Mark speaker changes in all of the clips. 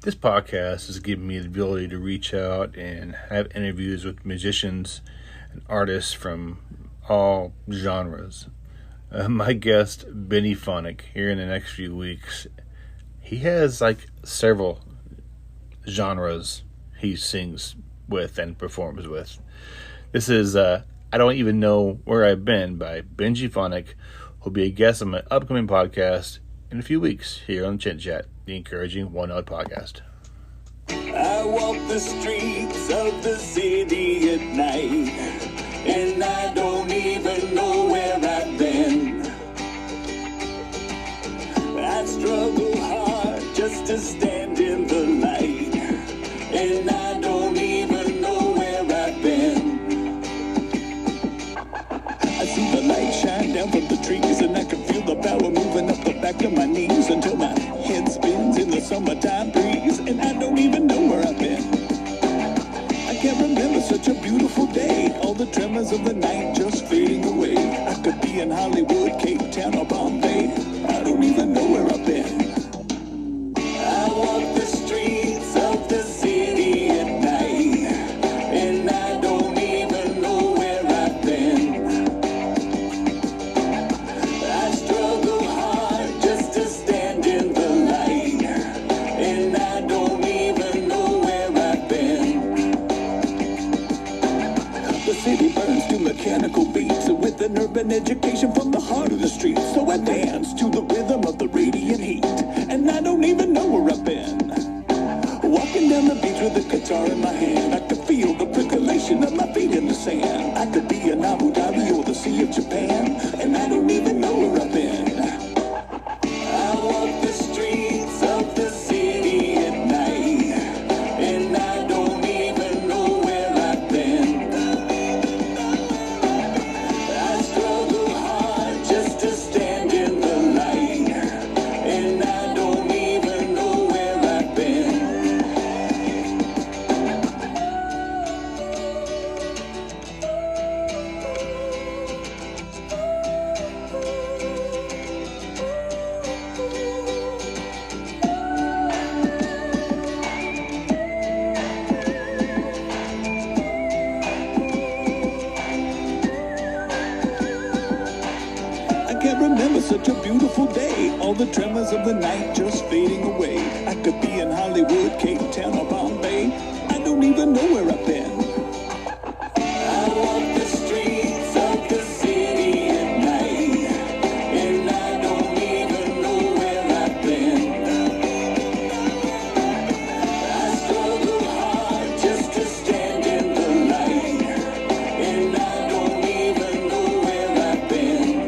Speaker 1: This podcast has given me the ability to reach out and have interviews with musicians and artists from all genres. My guest, Benny Phonic, here in the next few weeks, he has several genres he sings with and performs with. This is I Don't Even Know Where I've Been by Benji Phonic, who'll be a guest on my upcoming podcast in a few weeks here on Chit Chat, the encouraging One Note podcast.
Speaker 2: I walk the streets of the city at night, and I don't even know where I've been. I struggle hard just to stand in the light, and I don't even know where I've been. I see the light shine down from the trees, and I can feel the power moving up the back of my knees until my head spins in the summertime breeze, and I don't even know where I've been. I can't remember such a beautiful day, all the tremors of the night just fading away. I could be in Hollywood, Cape Town, or Bombay. I don't even know where I've been. I walk the streets of the city at night, and I don't even know where I've been. I struggle hard just to stand in the light, and I don't even know where I've been. The city burns to mechanical beats with an urban education from the heart of the street. So I dance to the rhythm of the radiant heat, and I don't even know where I've been. Walking down the beach with a guitar in my hand, I could feel the percolation of my feet in the sand. I could be in Abu Dhabi or the Sea of Japan, and I don't even know where I've been. I walk the streets of the city at night, and I don't even know where I've been. I struggle hard just to stand in the light, and I don't even know where I've been. I can't remember such a beautiful day, all the tremors of the night just fading away. I could be in Hollywood, Cape Town, or Bombay. I don't even know where I've been. I walk the streets of the city at night, and I don't even know where I've been. I struggle hard just to stand in the light, and I don't even know where I've been.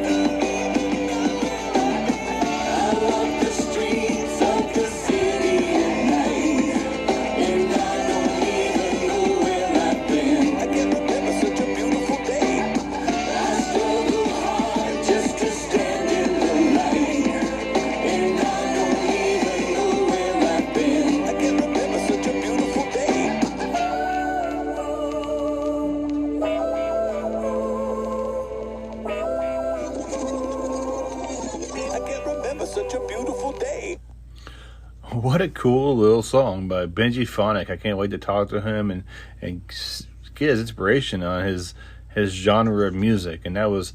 Speaker 2: I walk the streets of the city at night, and I don't even know where I've been. I can't remember such a beautiful day. I struggle hard just to stand in the light, and I don't even know where I've been. I can't remember such a beautiful day. I can't remember such a beautiful day.
Speaker 1: What a cool little song by Benji Phonic. I can't wait to talk to him and get his inspiration on his genre of music. And that was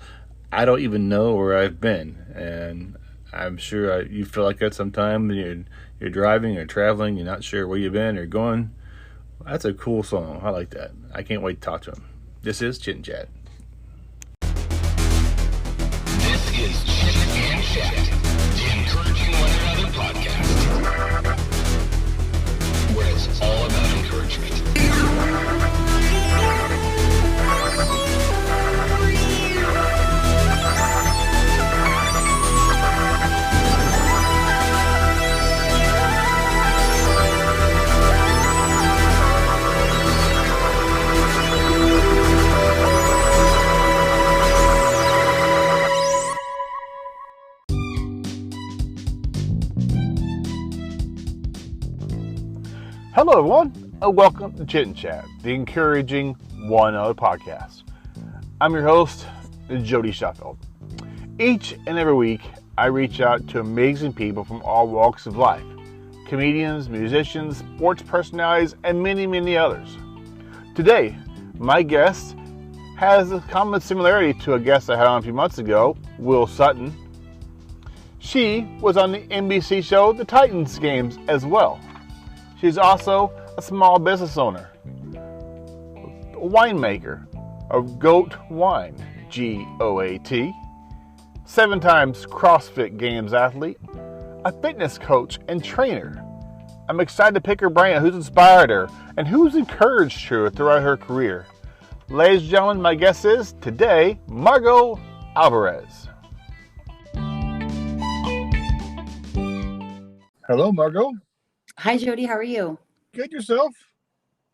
Speaker 1: I Don't Even Know Where I've Been. And I'm sure you feel like that sometime when you're driving or traveling, you're not sure where you've been or going. That's a cool song. I like that. I can't wait to talk to him. This is Chit and Chat.
Speaker 3: This is Chit and Chat, the encouraging one another podcast, where it's all about encouragement.
Speaker 1: Hello, everyone, and welcome to Chit and Chat, the encouraging One Note podcast. I'm your host, Jody Sheffield. Each and every week, I reach out to amazing people from all walks of life, comedians, musicians, sports personalities, and many, many others. Today, my guest has a common similarity to a guest I had on a few months ago, Will Sutton. She was on the NBC show The Titans Games as well. She's also a small business owner, a winemaker of Goat Wine, G-O-A-T, 7 times CrossFit Games athlete, a fitness coach and trainer. I'm excited to pick her brain on who's inspired her and who's encouraged her throughout her career. Ladies and gentlemen, my guest is today Margaux Alvarez. Hello, Margaux.
Speaker 4: Hi, Jody. How are you?
Speaker 1: Good, yourself?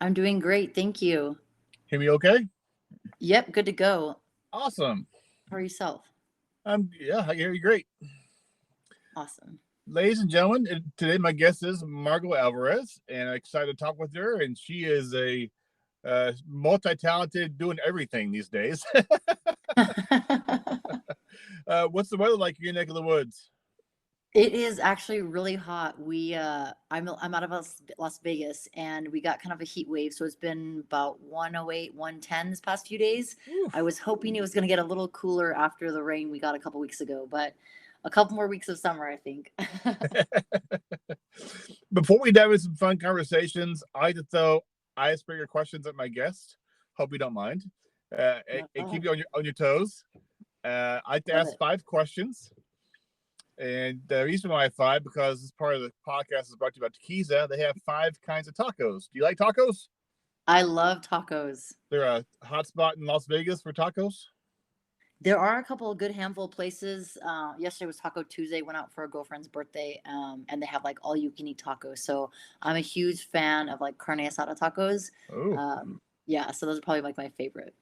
Speaker 4: I'm doing great. Thank you.
Speaker 1: Hear me okay?
Speaker 4: Yep, good to go.
Speaker 1: Awesome.
Speaker 4: How are yourself?
Speaker 1: Yeah, I hear you great.
Speaker 4: Awesome.
Speaker 1: Ladies and gentlemen, today my guest is Margaux Alvarez, and I'm excited to talk with her. And she is a multi-talented, doing everything these days. What's the weather like in your neck of the woods?
Speaker 4: It is actually really hot. I'm out of Las Vegas, and we got kind of a heat wave, so it's been about 108, 110 this past few days.
Speaker 1: Oof.
Speaker 4: I was hoping it was going to get a little cooler after the rain we got a couple weeks ago, but a couple more weeks of summer, I think.
Speaker 1: Before we dive into some fun conversations, I like to throw icebreaker questions at my guest. Hope you don't mind. And keep you on your toes. I like to ask 5 questions. And the reason why I have 5, because this part of the podcast is brought to you by Tequiza. They have 5 kinds of tacos. Do you like tacos?
Speaker 4: I love tacos.
Speaker 1: They're a hot spot in Las Vegas for tacos.
Speaker 4: There are a couple of good handful of places. Yesterday was Taco Tuesday. Went out for a girlfriend's birthday, and they have like all you can eat tacos. So I'm a huge fan of like carne asada tacos. Yeah, so those are probably like my favorite.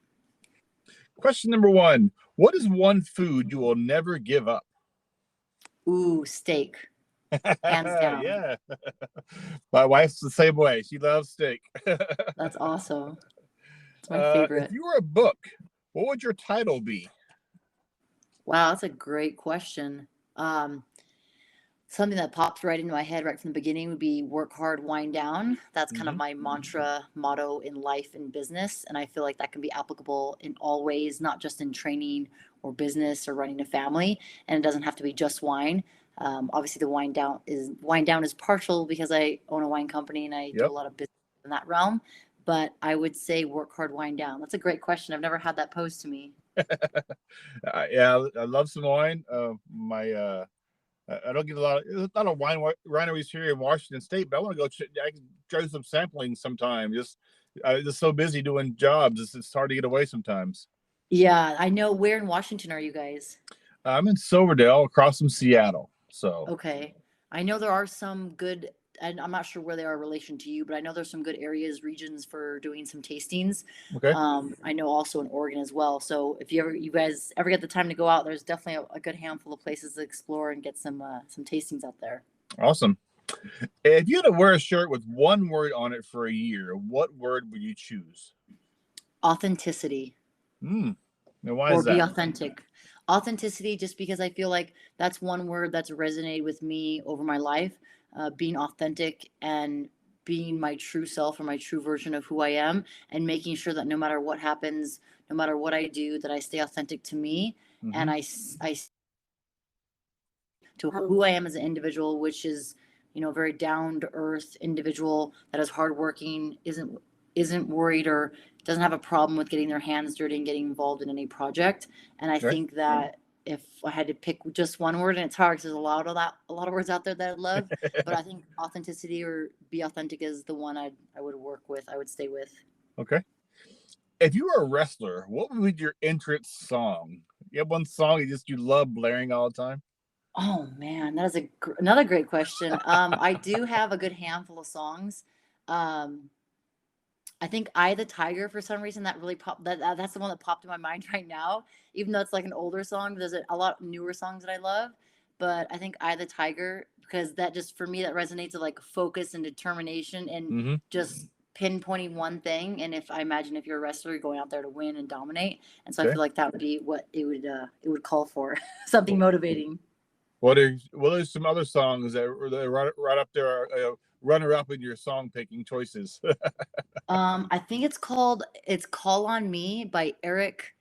Speaker 1: Question number 1: what is one food you will never give up?
Speaker 4: Ooh, steak. Hands down.
Speaker 1: Yeah. My wife's the same way. She loves steak.
Speaker 4: That's awesome. It's my favorite.
Speaker 1: If you were a book, what would your title be?
Speaker 4: Wow, that's a great question. Something that popped right into my head right from the beginning would be work hard, wind down. That's kind of my motto in life and business. And I feel like that can be applicable in all ways, not just in training or business or running a family. And it doesn't have to be just wine. Obviously the wind down is partial because I own a wine company and I do a lot of business in that realm. But I would say work hard, wind down. That's a great question. I've never had that posed to me.
Speaker 1: Yeah, I love some wine. I don't get a lot of wine wineries here in Washington State, but I want to go. I can try some sampling sometime. Just so busy doing jobs, it's hard to get away sometimes.
Speaker 4: Yeah, I know. Where in Washington are you guys?
Speaker 1: I'm in Silverdale, across from Seattle. So
Speaker 4: okay, I know there are some good. And I'm not sure where they are in relation to you, but I know there's some good regions for doing some tastings.
Speaker 1: Okay.
Speaker 4: I know also in Oregon as well. So if you guys ever get the time to go out, there's definitely a good handful of places to explore and get some tastings out there.
Speaker 1: Awesome. If you had to wear a shirt with one word on it for a year, what word would you choose?
Speaker 4: Authenticity.
Speaker 1: Now why is that?
Speaker 4: Or be authentic. Authenticity, just because I feel like that's one word that's resonated with me over my life. Being authentic and being my true self or my true version of who I am, and making sure that no matter what happens, no matter what I do, that I stay authentic to me and I to who I am as an individual, which is, very down to earth individual that is hardworking, isn't worried or doesn't have a problem with getting their hands dirty and getting involved in any project. And I think that if I had to pick just one word, and it's hard because there's a lot of words out there that I love, but I think authenticity or be authentic is the one I would work with. I would stay with.
Speaker 1: Okay. If you were a wrestler, what would be your entrance song? You have one song you love blaring all the time?
Speaker 4: Oh man, that is another great question. I do have a good handful of songs. I think I the Tiger, for some reason, that really popped. That's the one that popped in my mind right now. Even though it's like an older song, there's a lot newer songs that I love. But I think I the Tiger, because that just for me that resonates with like focus and determination and just pinpointing one thing. And if you're a wrestler, you're going out there to win and dominate. And so I feel like that would be what it would call for, something motivating.
Speaker 5: What are some other songs that are right up there, runner up in your song picking choices?
Speaker 4: I think it's Call on Me by Eric.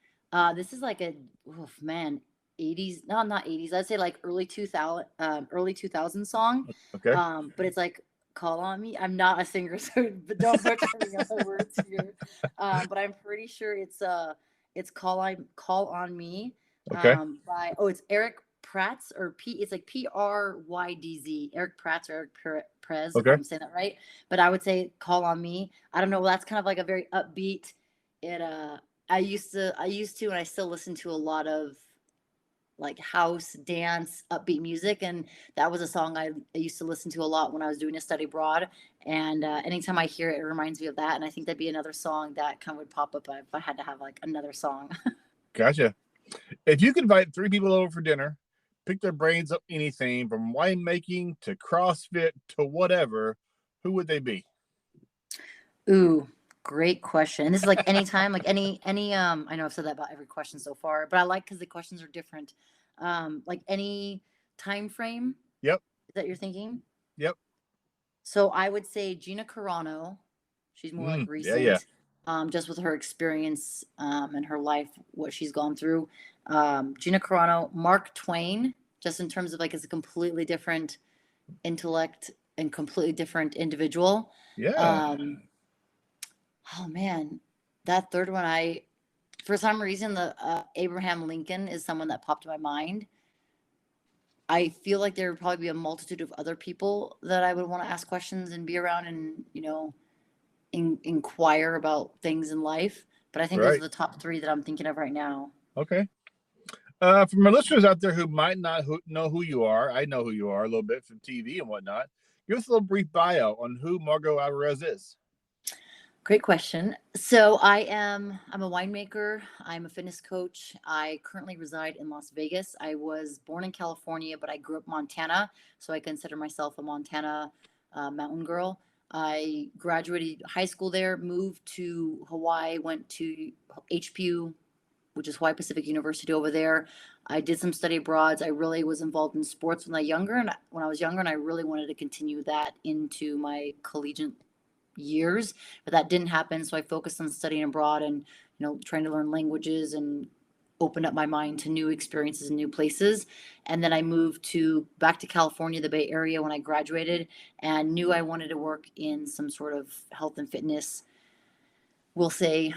Speaker 4: This is like a oof, man, 80s, no, not 80s. I'd say like early 2000 song.
Speaker 5: Okay.
Speaker 4: But it's like Call on Me. I'm not a singer, so but don't butcher any other words here. But I'm pretty sure it's Call on Me.
Speaker 5: Okay.
Speaker 4: By it's Eric Pratz or it's like Prydz. Eric Pratz or Prez, if
Speaker 5: Okay.
Speaker 4: I'm saying that right. But I would say Call on Me. I don't know. That's kind of like a very upbeat. It I used to and I still listen to a lot of like house dance upbeat music, and that was a song I used to listen to a lot when I was doing a study abroad. And anytime I hear it, it reminds me of that. And I think that'd be another song that kind of would pop up if I had to have like another song.
Speaker 5: Gotcha. If you could invite 3 people over for dinner, pick their brains up anything from winemaking to CrossFit to whatever, who would they be?
Speaker 4: Ooh, great question. And this is like anytime, like any I know I've said that about every question so far, but I like because the questions are different. Like any time frame
Speaker 5: Yep.
Speaker 4: that you're thinking.
Speaker 5: Yep.
Speaker 4: So I would say Gina Carano. She's more like
Speaker 5: Yeah.
Speaker 4: recent, just with her experience and her life, what she's gone through. Gina Carano, Mark Twain, just in terms of like it's a completely different intellect and completely different individual.
Speaker 5: Yeah.
Speaker 4: Um, oh man, that third one, for some reason the Abraham Lincoln is someone that popped in my mind. I feel like there would probably be a multitude of other people that I would want to ask questions and be around and inquire about things in life. But I think those are
Speaker 5: Right.
Speaker 4: the top three that I'm thinking of right now.
Speaker 5: Okay. For my listeners out there who might not know who you are, I know who you are a little bit from TV and whatnot. Give us a little brief bio on who Margaux Alvarez is.
Speaker 4: Great question. So I'm a winemaker. I'm a fitness coach. I currently reside in Las Vegas. I was born in California, but I grew up in Montana. So I consider myself a Montana mountain girl. I graduated high school there, moved to Hawaii, went to HPU, which is Hawaii Pacific University over there. I did some study abroads. I really was involved in sports when I was younger, and I really wanted to continue that into my collegiate years, but that didn't happen. So I focused on studying abroad and, trying to learn languages and open up my mind to new experiences and new places. And then I moved back to California, the Bay Area when I graduated, and knew I wanted to work in some sort of health and fitness, we'll say,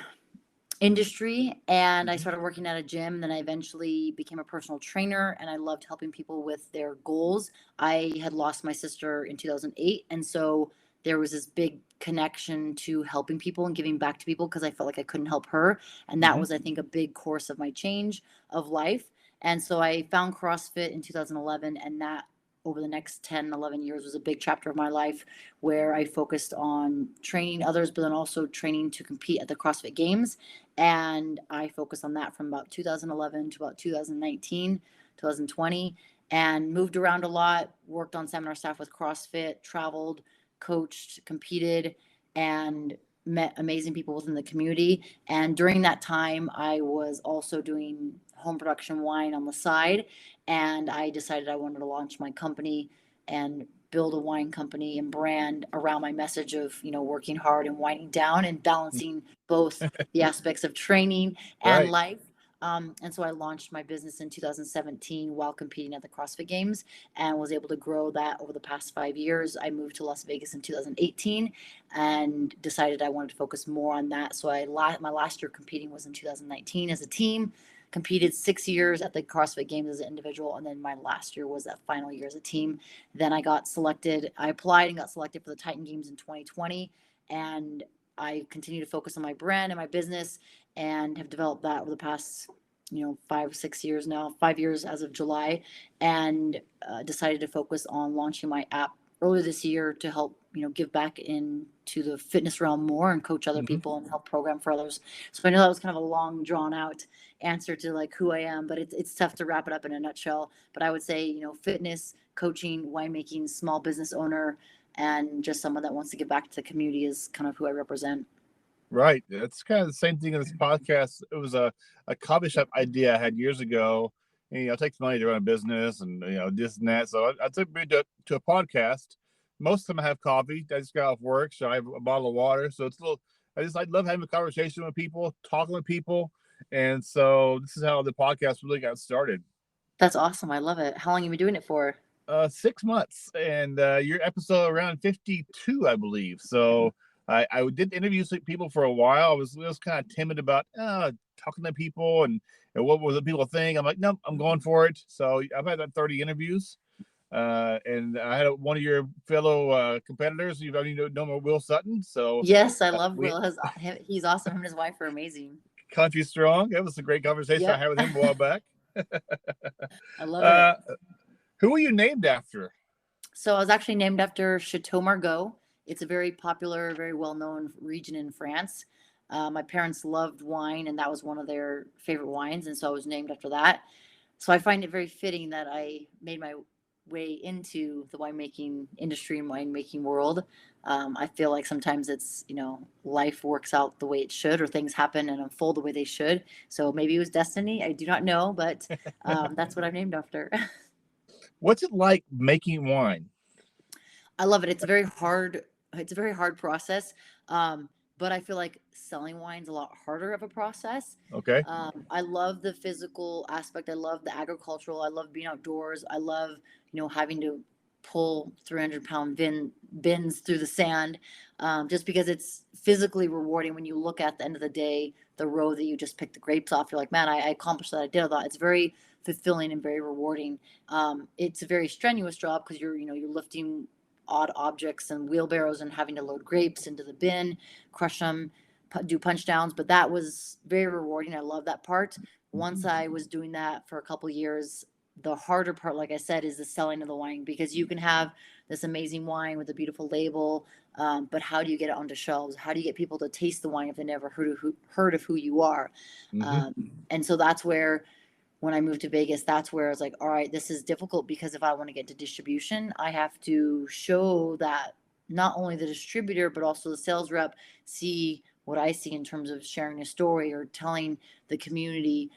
Speaker 4: industry. And I started working at a gym, and then I eventually became a personal trainer, and I loved helping people with their goals. I had lost my sister in 2008, and so there was this big connection to helping people and giving back to people because I felt like I couldn't help her. And that was, I think, a big course of my change of life. And so I found CrossFit in 2011, and that over the next 10, 11 years was a big chapter of my life where I focused on training others, but then also training to compete at the CrossFit Games. And I focused on that from about 2011 to about 2019, 2020, and moved around a lot, worked on seminar staff with CrossFit, traveled, coached, competed, and met amazing people within the community. And during that time, I was also doing home production wine on the side. And I decided I wanted to launch my company and build a wine company and brand around my message of, working hard and winding down and balancing both the aspects of training and
Speaker 5: Right.
Speaker 4: life. And so I launched my business in 2017 while competing at the CrossFit Games and was able to grow that over the past 5 years. I moved to Las Vegas in 2018 and decided I wanted to focus more on that. So my last year competing was in 2019 as a team, competed 6 years at the CrossFit Games as an individual. And then my last year was that final year as a team. Then I applied and got selected for the Titan Games in 2020. And I continue to focus on my brand and my business and have developed that over the past 5 6 years now, 5 years as of July, and decided to focus on launching my app earlier this year to help give back into the fitness realm more and coach other people and help program for others. So I know that was kind of a long drawn out answer to like who I am, but it's tough to wrap it up in a nutshell. But I would say fitness, coaching, winemaking, small business owner, and just someone that wants to give back to the community is kind of who I represent.
Speaker 5: Right. That's kind of the same thing in this podcast. It was a coffee shop idea I had years ago, and, it takes money to run a business and, this and that. So I took me to a podcast. Most of the time I have coffee. I just got off work, so I have a bottle of water. So it's a little, I love having a conversation with people, talking with people. And so this is how the podcast really got started.
Speaker 4: That's awesome. I love it. How long have you been doing it for?
Speaker 5: 6 months, and your episode around 52, I believe. So I did interview people for a while. I was kind of timid about talking to people and what was the people think. I'm like, no, I'm going for it. So I've had about 30 interviews, and I had one of your fellow competitors. You've already known Will Sutton. So
Speaker 4: Yes, I love Will. He's awesome. Him and his wife are amazing.
Speaker 5: Country Strong. That was a great conversation I had with him a while back.
Speaker 4: I love it.
Speaker 5: Who were you named after?
Speaker 4: So I was actually named after Chateau Margaux. It's a very popular, very well-known region in France. My parents loved wine, and that was one of their favorite wines, and so I was named after that. So I find it very fitting that I made my way into the winemaking industry and winemaking world. I feel like sometimes it's, life works out the way it should, or things happen and unfold the way they should. So maybe it was destiny. I do not know, but that's what I'm named after.
Speaker 5: What's it like making wine?
Speaker 4: I love it. It's a very hard process. But I feel like selling wine's a lot harder of a process.
Speaker 5: Okay.
Speaker 4: I love the physical aspect. I love the agricultural. I love being outdoors. I love, having to pull 300-pound bins through the sand, just because it's physically rewarding when you look at the end of the day, the row that you just picked the grapes off. You're like, man, I accomplished that. I did a lot. It's very fulfilling and very rewarding. It's a very strenuous job because you're lifting odd objects and wheelbarrows and having to load grapes into the bin, crush them, do punch downs. But that was very rewarding. I love that part. Once I was doing that for a couple years, the harder part, like I said, is the selling of the wine, because you can have this amazing wine with a beautiful label, but how do you get it onto shelves? How do you get people to taste the wine if they never heard of who you are? And so that's where, when I moved to Vegas, that's where I was like, all right, this is difficult, because if I want to get to distribution, I have to show that not only the distributor, but also the sales rep see what I see in terms of sharing a story or telling the community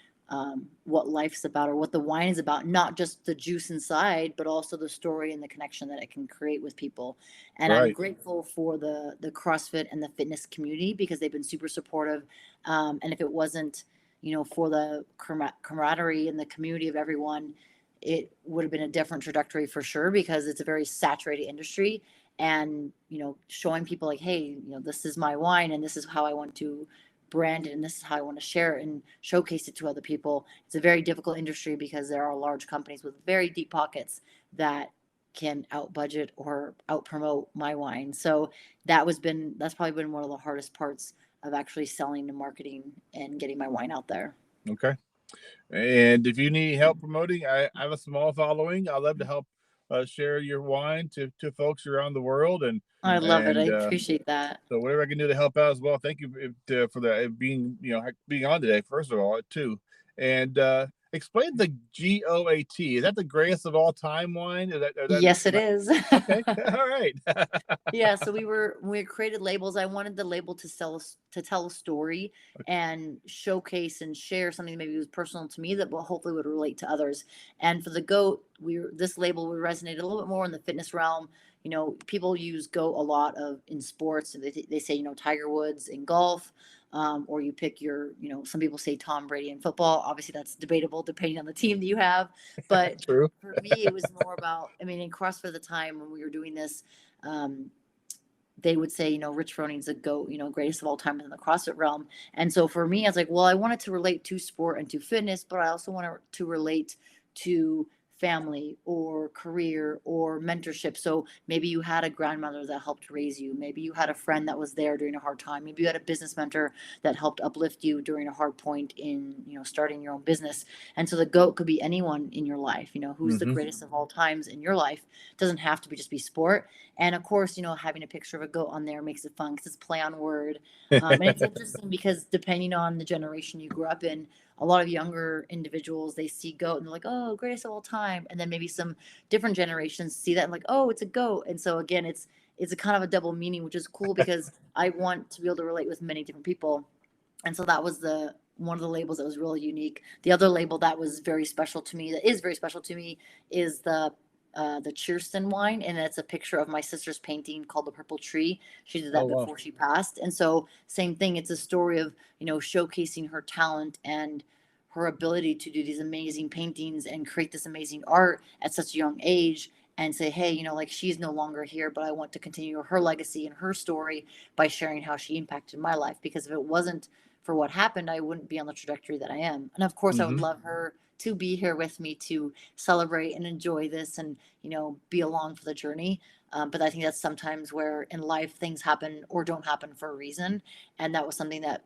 Speaker 4: what life's about or what the wine is about, not just the juice inside, but also the story and the connection that it can create with people. And
Speaker 5: Right.
Speaker 4: I'm grateful for the CrossFit and the fitness community, because they've been super supportive. And if it wasn't, for the camaraderie and the community of everyone, it would have been a different trajectory for sure, because it's a very saturated industry. And, showing people like, hey, this is my wine and this is how I want to brand it and this is how I want to share it and showcase it to other people. It's a very difficult industry, because there are large companies with very deep pockets that can out budget or out promote my wine. So that's probably been one of the hardest parts of actually selling and marketing and getting my wine out there.
Speaker 5: Okay. And if you need help promoting, I have a small following. I love to help share your wine to folks around the world. And
Speaker 4: I love it. I appreciate that.
Speaker 5: So whatever I can do to help out as well. Thank you for that, being on today, first of all, too. And explain the GOAT. Is that the greatest of all time wine?
Speaker 4: Yes, it is.
Speaker 5: Okay. All right.
Speaker 4: Yeah. So we created labels. I wanted the label to tell a story and showcase and share something that maybe was personal to me that hopefully would relate to others. And for the GOAT, this label would resonate a little bit more in the fitness realm. People use GOAT a lot in sports. They say, Tiger Woods in golf. Or you pick some people say Tom Brady in football. Obviously, that's debatable depending on the team that you have. But
Speaker 5: True.
Speaker 4: For me, it was more about, in CrossFit at the time when we were doing this, they would say, Rich Froning's a GOAT, greatest of all time in the CrossFit realm. And so for me, I was like, well, I wanted to relate to sport and to fitness, but I also wanted to relate to family or career or mentorship. So maybe you had a grandmother that helped raise you. Maybe you had a friend that was there during a hard time. Maybe you had a business mentor that helped uplift you during a hard point in, starting your own business. And so the GOAT could be anyone in your life, who's the greatest of all times in your life. It doesn't have to just be sport. And of course, having a picture of a goat on there makes it fun because it's play on word. And it's interesting because depending on the generation you grew up in, a lot of younger individuals, they see goat and they're like, oh, greatest of all time. And then maybe some different generations see that and like, oh, it's a goat. And so again, it's a kind of a double meaning, which is cool because I want to be able to relate with many different people. And so that was one of the labels that was really unique. The other label that was very special to me, that is very special to me, is the Cheerston wine, and it's a picture of my sister's painting called The Purple Tree. She did that
Speaker 5: Oh, wow.
Speaker 4: before she passed. And so same thing, it's a story of, showcasing her talent and her ability to do these amazing paintings and create this amazing art at such a young age, and say, hey, like, she's no longer here, but I want to continue her legacy and her story by sharing how she impacted my life. Because if it wasn't for what happened, I wouldn't be on the trajectory that I am. And of course, I would
Speaker 5: Mm-hmm.
Speaker 4: love her to be here with me to celebrate and enjoy this and, be along for the journey. But I think that's sometimes where in life things happen or don't happen for a reason. And that was something that,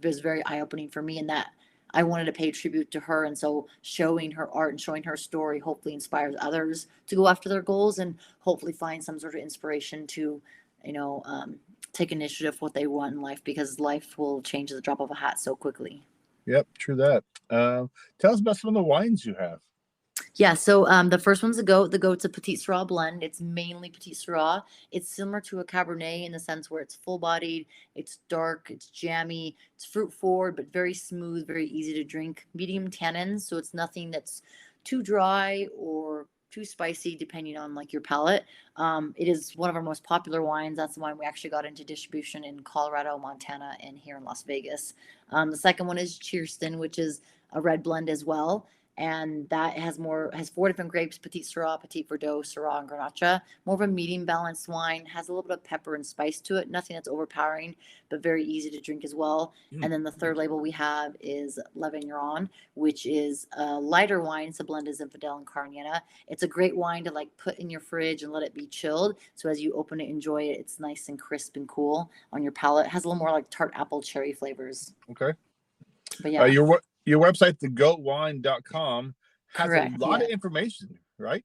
Speaker 4: was very eye opening for me, and that I wanted to pay tribute to her. And so showing her art and showing her story hopefully inspires others to go after their goals and hopefully find some sort of inspiration to, take initiative what they want in life, because life will change at the drop of a hat so quickly.
Speaker 5: Yep, true that. Tell us about some of the wines you have.
Speaker 4: Yeah, so the first one's the goat. The goat's a Petite Syrah blend. It's mainly Petite Syrah. It's similar to a Cabernet in the sense where it's full-bodied, it's dark, it's jammy, it's fruit-forward, but very smooth, very easy to drink. Medium tannins, so it's nothing that's too dry or too spicy, depending on like your palate. It is one of our most popular wines. That's the wine we actually got into distribution in Colorado, Montana, and here in Las Vegas. The second one is Cheerston, which is a red blend as well, and that has 4 different grapes: Petite Syrah, Petit Verdot, Syrah, and Grenache. More of a medium balanced wine, has a little bit of pepper and spice to it, nothing that's overpowering, but very easy to drink as well. And then the third label we have is La Vigneron, which is a lighter wine. It's a blend of Zinfandel and Carniena. It's a great wine to like put in your fridge and let it be chilled, so as you open it, enjoy it, it's nice and crisp and cool on your palate. It has a little more like tart apple cherry flavors.
Speaker 5: Okay.
Speaker 4: But yeah.
Speaker 5: Your website, thegoatwine.com, has a
Speaker 4: Correct,
Speaker 5: lot
Speaker 4: yeah.
Speaker 5: of information, right?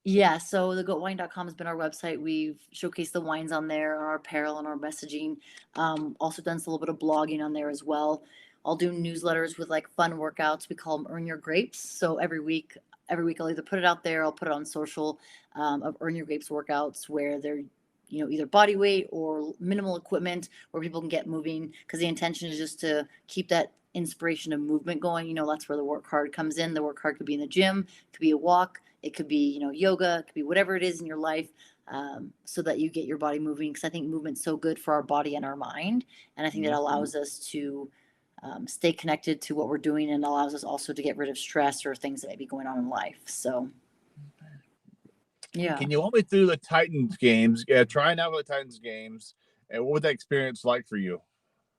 Speaker 4: Yeah, so thegoatwine.com has been our website. We've showcased the wines on there, our apparel and our messaging. Also done a little bit of blogging on there as well. I'll do newsletters with like fun workouts. We call them Earn Your Grapes. So every week I'll either put it out there, I'll put it on social, of Earn Your Grapes workouts, where they're either body weight or minimal equipment, where people can get moving, because the intention is just to keep that inspiration of movement going. That's where the work hard comes in. The work hard could be in the gym, could be a walk, it could be yoga, it could be whatever it is in your life, so that you get your body moving, because I think movement's so good for our body and our mind, and I think that allows us to stay connected to what we're doing, and allows us also to get rid of stress or things that may be going on in life. So yeah.
Speaker 5: Can you walk me through the Titans games? Trying out the Titans games, and what was that experience like for you?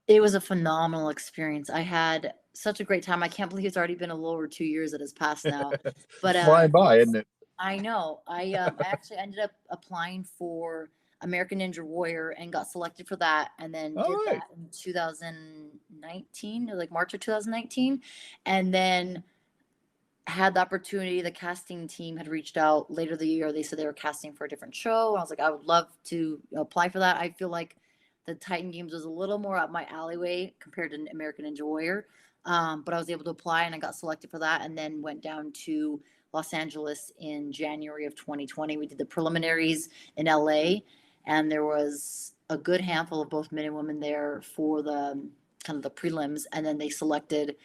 Speaker 4: It was a phenomenal experience. I had such a great time. I can't believe it's already been a little over 2 years that has passed now. But
Speaker 5: Flying by, isn't it?
Speaker 4: I know. I actually ended up applying for American Ninja Warrior and got selected for that, and then
Speaker 5: All
Speaker 4: did
Speaker 5: right.
Speaker 4: that in 2019, or like March of 2019, and then had the opportunity. The casting team had reached out later the year. They said they were casting for a different show, and I was like, I would love to apply for that. I feel like the Titan Games was a little more up my alleyway compared to American Ninja Warrior, but I was able to apply, and I got selected for that, and then went down to Los Angeles in January of 2020. We did the preliminaries in LA, and there was a good handful of both men and women there for the kind of the prelims, and then they selected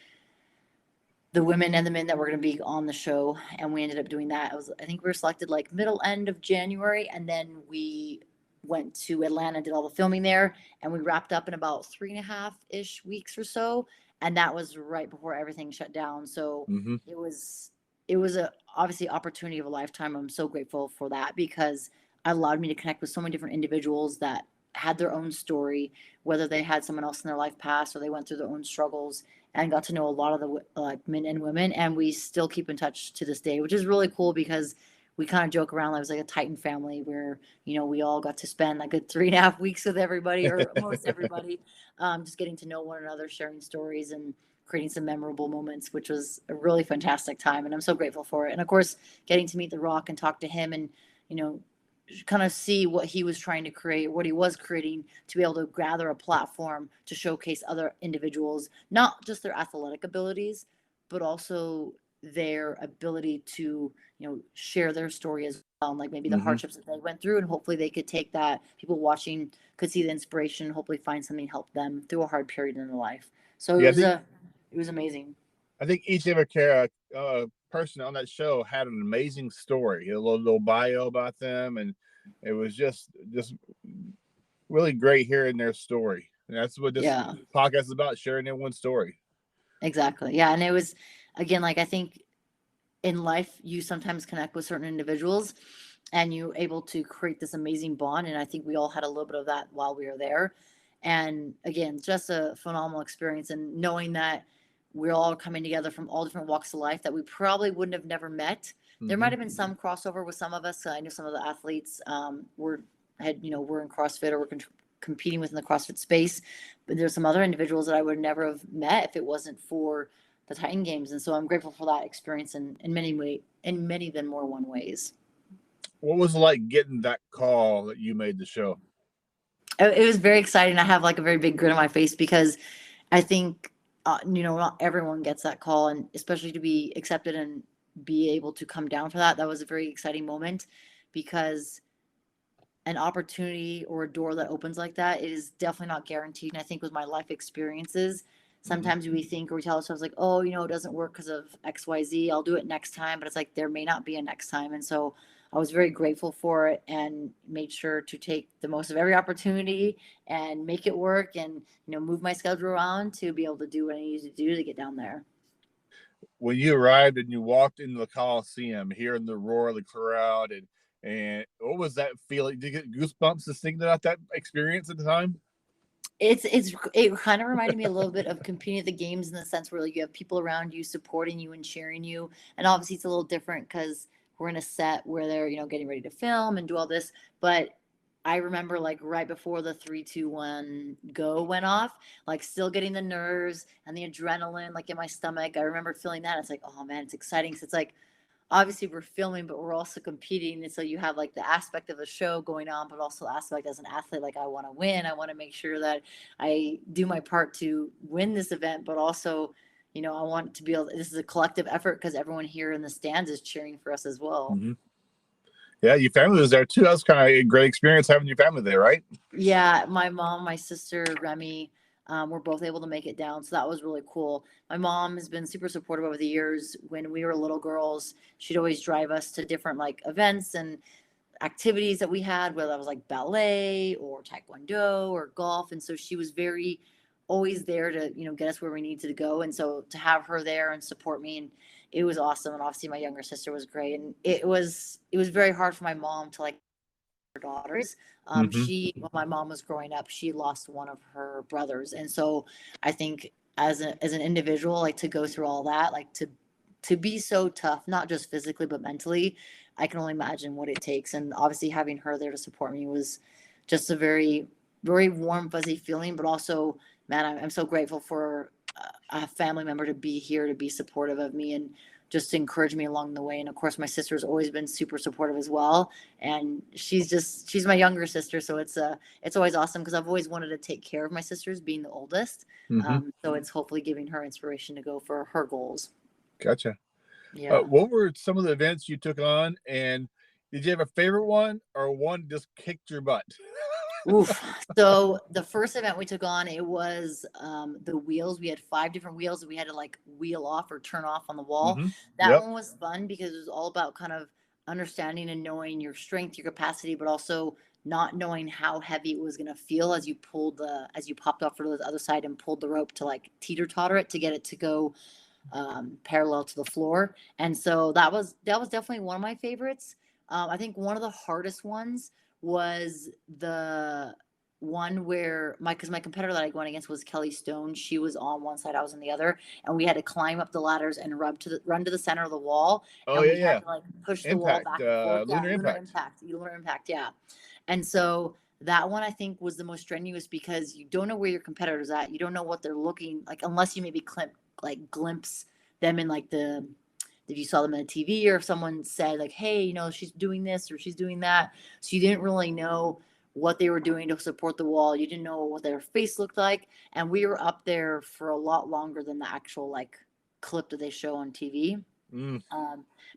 Speaker 4: the women and the men that were going to be on the show, and we ended up doing that. I think we were selected like middle end of January, and then we went to Atlanta, did all the filming there, and we wrapped up in about 3.5-ish weeks or so, and that was right before everything shut down. So it was a obviously opportunity of a lifetime. I'm so grateful for that, because it allowed me to connect with so many different individuals that had their own story, whether they had someone else in their life pass or they went through their own struggles, and got to know a lot of the men and women, and we still keep in touch to this day, which is really cool, because we kind of joke around. It was like a Titan family where, we all got to spend like a 3.5 weeks with everybody, or most everybody, just getting to know one another, sharing stories, and creating some memorable moments, which was a really fantastic time. And I'm so grateful for it. And of course, getting to meet The Rock and talk to him, and, kind of see what he was trying to create, what he was creating, to be able to gather a platform to showcase other individuals, not just their athletic abilities, but also their ability to, share their story as well, and like maybe the hardships that they went through, and hopefully they could take that, people watching could see the inspiration, hopefully find something to help them through a hard period in their life. So it
Speaker 5: Yeah,
Speaker 4: was was amazing.
Speaker 5: I think each of person on that show had an amazing story, a little bio about them, and it was just really great hearing their story. And that's what this
Speaker 4: Yeah,
Speaker 5: podcast is about, sharing everyone's story.
Speaker 4: exactly. Yeah. And it was, again, like I think in life, you sometimes connect with certain individuals and you're able to create this amazing bond. And I think we all had a little bit of that while we were there. And again, just a phenomenal experience. And knowing that we're all coming together from all different walks of life that we probably wouldn't have never met. There might have been some crossover with some of us. I know some of the athletes were in CrossFit or were competing within the CrossFit space, but there's some other individuals that I would never have met if it wasn't for the Titan Games. And so I'm grateful for that experience in many than more one ways.
Speaker 5: What was it like getting that call that you made the show?
Speaker 4: It was very exciting. I have like a very big grin on my face because I think, not everyone gets that call, and especially to be accepted and be able to come down for that. That was a very exciting moment because an opportunity or a door that opens like that is definitely not guaranteed. And I think with my life experiences, sometimes we think or we tell ourselves like, oh, it doesn't work because of XYZ. I'll do it next time. But it's like there may not be a next time. And so I was very grateful for it and made sure to take the most of every opportunity and make it work and, move my schedule around to be able to do what I needed to do to get down there.
Speaker 5: When you arrived and you walked into the Coliseum, hearing the roar of the crowd, and what was that feeling? Did you get goosebumps just thinking about that experience at the time?
Speaker 4: It kind of reminded me a little bit of competing at the games in the sense where like you have people around you supporting you and cheering you, and obviously it's a little different because we're in a set where they're getting ready to film and do all this. But I remember like right before the 3, 2, 1 go went off, like still getting the nerves and the adrenaline like in my stomach. I remember feeling that. It's like, oh man, it's exciting. So it's like obviously we're filming, but we're also competing. And so you have like the aspect of the show going on, but also the aspect as an athlete, like I want to win. I want to make sure that I do my part to win this event, but also, I want to be able, this is a collective effort because everyone here in the stands is cheering for us as well.
Speaker 5: Mm-hmm. Yeah, your family was there too. That was kind of a great experience having your family there, right?
Speaker 4: Yeah, my mom, my sister, Remy, were both able to make it down. So that was really cool. My mom has been super supportive over the years. When we were little girls, she'd always drive us to different like events and activities that we had, whether that was like ballet or taekwondo or golf. And so she was always there to, get us where we needed to go. And so to have her there and support me, and it was awesome. And obviously my younger sister was great. And it was very hard for my mom to like her daughters. When my mom was growing up, she lost one of her brothers. And so I think as an individual, like to go through all that, like to be so tough, not just physically, but mentally, I can only imagine what it takes. And obviously having her there to support me was just a very, very warm, fuzzy feeling, but also, man, I'm so grateful for a family member to be here, to be supportive of me and just to encourage me along the way. And of course, my sister's always been super supportive as well. And she's my younger sister. So it's always awesome because I've always wanted to take care of my sisters being the oldest. So it's hopefully giving her inspiration to go for her goals.
Speaker 5: Gotcha.
Speaker 4: Yeah.
Speaker 5: What were some of the events you took on, and did you have a favorite one or one just kicked your butt?
Speaker 4: Oof. So the first event we took on, it was the wheels. We had 5 different wheels that we had to like wheel off or turn off on the wall. That one was fun because it was all about kind of understanding and knowing your strength, your capacity, but also not knowing how heavy it was going to feel as you popped off to the other side and pulled the rope to like teeter totter it to get it to go parallel to the floor. And so that was definitely one of my favorites. I think one of the hardest ones was the one where because my competitor that I went against was Kelly Stone. She was on one side, I was on the other, and we had to climb up the ladders and run to the center of the wall.
Speaker 5: Oh,
Speaker 4: and we
Speaker 5: yeah.
Speaker 4: had to like push the wall back and forth.
Speaker 5: Lunar
Speaker 4: impact. Yeah. And so that one I think was the most strenuous because you don't know where your competitor's at. You don't know what they're looking like unless you maybe glimpse them in like if you saw them on TV or if someone said like, hey, she's doing this or she's doing that. So you didn't really know what they were doing to support the wall. You didn't know what their face looked like. And we were up there for a lot longer than the actual like clip that they show on TV.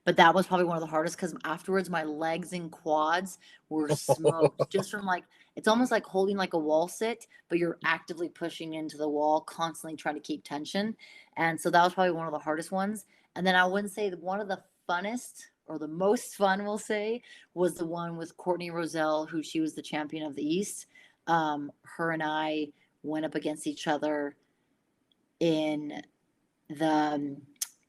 Speaker 4: But that was probably one of the hardest because afterwards my legs and quads were smoked just from like it's almost like holding like a wall sit, but you're actively pushing into the wall, constantly trying to keep tension. And so that was probably one of the hardest ones. And then I wouldn't say that one of the funnest or the most fun, we'll say, was the one with Courtney Roselle, who she was the champion of the East. Her and I went up against each other in the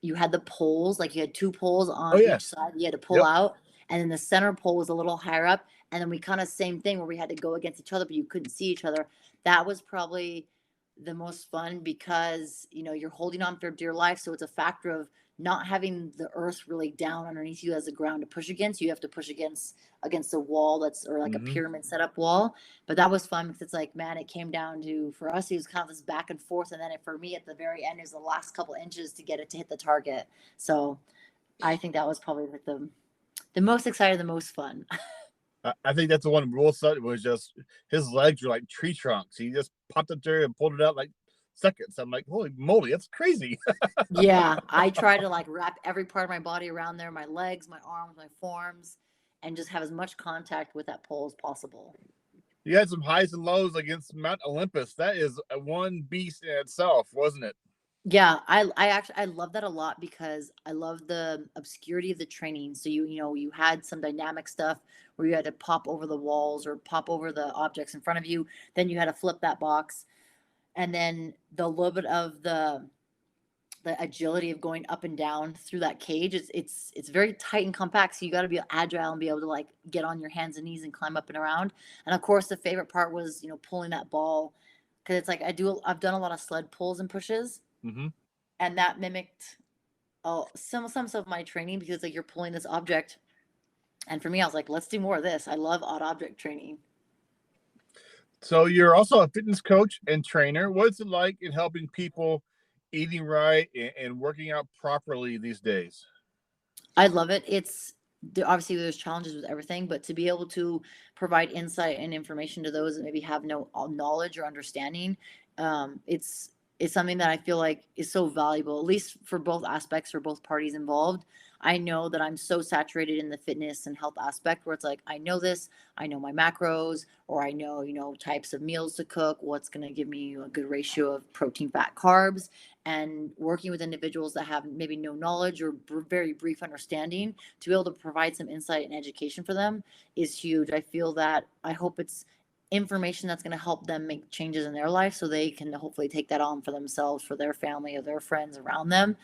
Speaker 4: you had the poles, like you had two poles
Speaker 5: Oh
Speaker 4: on
Speaker 5: yeah.
Speaker 4: each side you had to pull
Speaker 5: Yep.
Speaker 4: out, and then the center pole was a little higher up, and then we kind of same thing where we had to go against each other but you couldn't see each other. That was probably the most fun because you're holding on for dear life, so it's a factor of not having the earth really down underneath you as the ground to push against. You have to push against a wall that's or like a
Speaker 5: Hmm.
Speaker 4: pyramid setup wall. But that was fun because it's like, man, it came down to, for us, it was kind of this back and forth. And then for me at the very end, it was the last couple inches to get it to hit the target. So I think that was probably like the most exciting, the most fun.
Speaker 5: I think that's the one Rule said was just his legs were like tree trunks. He just popped up there and pulled it out like seconds. I'm like, holy moly, that's crazy.
Speaker 4: Yeah, I try to like wrap every part of my body around there, my legs, my arms, my forearms, and just have as much contact with that pole as possible.
Speaker 5: You had some highs and lows against Mount Olympus. That is one beast in itself, wasn't it?
Speaker 4: Yeah, I actually I love that a lot because I love the obscurity of the training. So you had some dynamic stuff where you had to pop over the walls or pop over the objects in front of you. Then you had to flip that box, and then the little bit of the agility of going up and down through that cage. It's very tight and compact. So you got to be agile and be able to like get on your hands and knees and climb up and around. And of course, the favorite part was pulling that ball because it's like I've done a lot of sled pulls and pushes,
Speaker 5: Mm-hmm.
Speaker 4: and that mimicked some of my training because like you're pulling this object. And for me, I was like, let's do more of this. I love odd object training.
Speaker 5: So you're also a fitness coach and trainer. What's it like in helping people eating right and working out properly these days?
Speaker 4: I love it. Obviously there's challenges with everything, but to be able to provide insight and information to those that maybe have no knowledge or understanding, it's something that I feel like is so valuable, at least for both aspects, for both parties involved. I know that I'm so saturated in the fitness and health aspect where it's like, I know this, I know my macros, or I know, types of meals to cook, what's going to give me a good ratio of protein, fat, carbs, and working with individuals that have maybe no knowledge or very brief understanding to be able to provide some insight and education for them is huge. I hope it's information that's going to help them make changes in their life so they can hopefully take that on for themselves, for their family or their friends around them.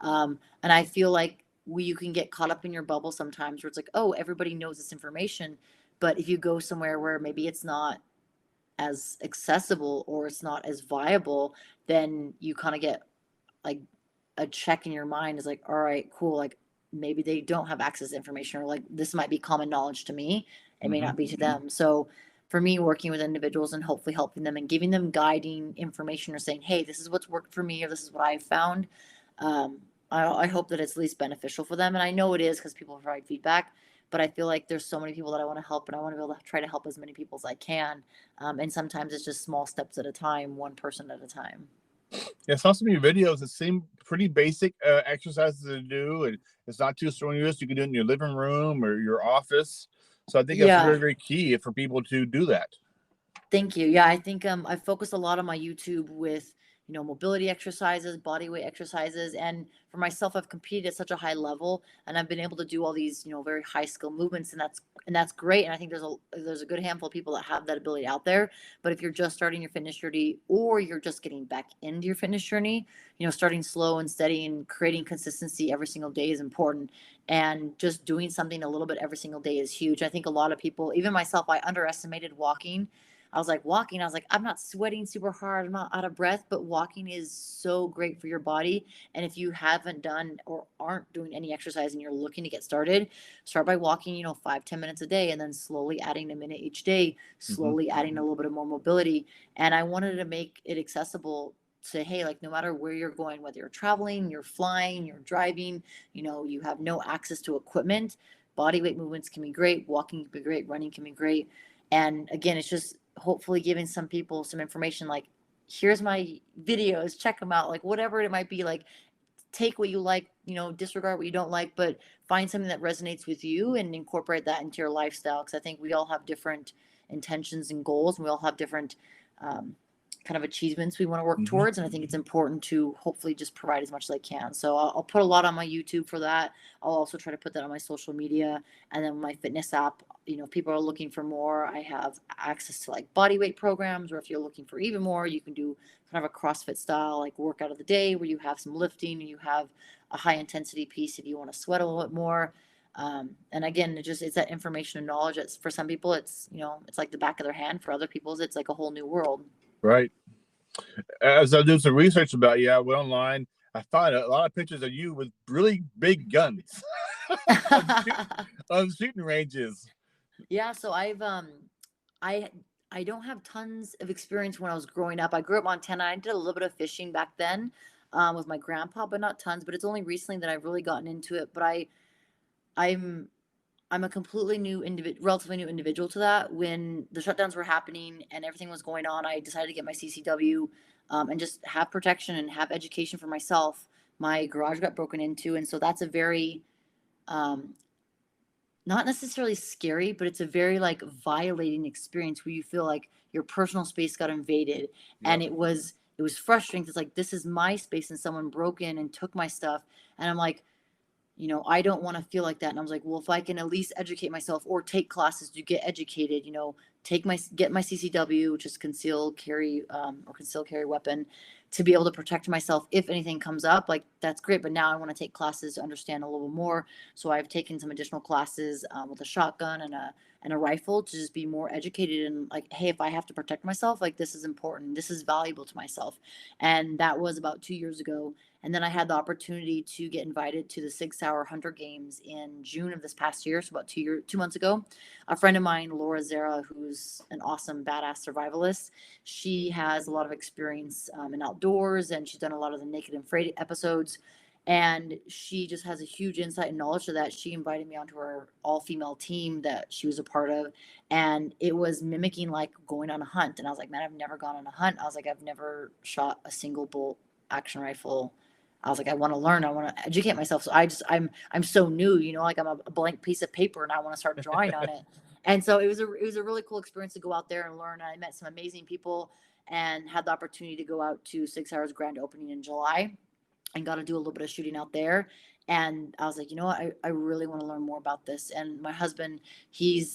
Speaker 4: And I feel like you can get caught up in your bubble sometimes where it's like, oh, everybody knows this information. But if you go somewhere where maybe it's not as accessible or it's not as viable, then you kind of get like a check in your mind is like, all right, cool. Like maybe they don't have access to information, or like this might be common knowledge to me. It may
Speaker 5: Mm-hmm.
Speaker 4: not be to them. So for me, working with individuals and hopefully helping them and giving them guiding information or saying, hey, this is what's worked for me, or this is what I found. I hope that it's at least beneficial for them. And I know it is because people provide feedback, but I feel like there's so many people that I want to help and I want to be able to try to help as many people as I can. And sometimes it's just small steps at a time, one person at a time.
Speaker 5: Yeah, I saw some of your videos that seem pretty basic exercises to do, and it's not too strenuous. You can do it in your living room or your office. So I think that's very,
Speaker 4: Yeah.
Speaker 5: very key for people to do that.
Speaker 4: Thank you. Yeah, I think I focus a lot on my YouTube with mobility exercises, body weight exercises, and for myself, I've competed at such a high level, and I've been able to do all these very high skill movements, and that's great. And I think there's a good handful of people that have that ability out there. But if you're just starting your fitness journey, or you're just getting back into your fitness journey, starting slow and steady and creating consistency every single day is important. And just doing something a little bit every single day is huge. I think a lot of people, even myself, I underestimated walking. I was like, I'm not sweating super hard. I'm not out of breath, but walking is so great for your body. And if you haven't done or aren't doing any exercise and you're looking to get started, start by walking, 5-10 minutes a day, and then slowly adding a minute each day, slowly adding a little bit of more mobility. And I wanted to make it accessible to, hey, like no matter where you're going, whether you're traveling, you're flying, you're driving, you have no access to equipment, body weight movements can be great, walking can be great, running can be great. And again, it's just hopefully giving some people some information like, here's my videos, check them out, like whatever it might be, like take what you like, disregard what you don't like, but find something that resonates with you and incorporate that into your lifestyle. Because I think we all have different intentions and goals, and we all have different kind of achievements we want to work towards. And I think it's important to hopefully just provide as much as I can. So I'll put a lot on my YouTube for that. I'll also try to put that on my social media, and then my fitness app. If people are looking for more, I have access to like body weight programs, or if you're looking for even more, you can do kind of a CrossFit style, like workout of the day where you have some lifting and you have a high intensity piece if you want to sweat a little bit more. And again, it's that information and knowledge. It's for some people, it's like the back of their hand. For other people, it's like a whole new world.
Speaker 5: Right. As I do some research about you, I went online. I found a lot of pictures of you with really big guns on shooting ranges.
Speaker 4: Yeah. So I don't have tons of experience when I was growing up. I grew up in Montana. I did a little bit of fishing back then with my grandpa, but not tons. But it's only recently that I've really gotten into it. But I'm a completely relatively new individual to that. When the shutdowns were happening and everything was going on, I decided to get my CCW and just have protection and have education for myself. My garage got broken into, and so that's a very not necessarily scary, but it's a very like violating experience where you feel like your personal space got invaded. And it was frustrating because like this is my space and someone broke in and took my stuff, and I'm like, I don't want to feel like that. And I was like, well, if I can at least educate myself or take classes to get educated, get my CCW, which is concealed carry or concealed carry weapon, to be able to protect myself if anything comes up. Like that's great, but now I want to take classes to understand a little more. So I've taken some additional classes with a shotgun and a rifle to just be more educated and like, hey, if I have to protect myself, like this is important, this is valuable to myself. And that was about 2 years ago. And then I had the opportunity to get invited to the 6 Hour Hunter Games in June of this past year. So about 2 months ago, a friend of mine, Laura Zera, who's an awesome, badass survivalist, she has a lot of experience in outdoors, and she's done a lot of the Naked and Afraid episodes. And she just has a huge insight and knowledge to that. She invited me onto her all-female team that she was a part of. And it was mimicking like going on a hunt. And I was like, man, I've never gone on a hunt. I was like, I've never shot a single bolt action rifle. I was like, I want to learn. I want to educate myself. So I'm so new, like I'm a blank piece of paper and I want to start drawing on it. And so it was a really cool experience to go out there and learn. I met some amazing people and had the opportunity to go out to 6 Hour's grand opening in July and got to do a little bit of shooting out there. And I was like, what? I really want to learn more about this. And my husband, he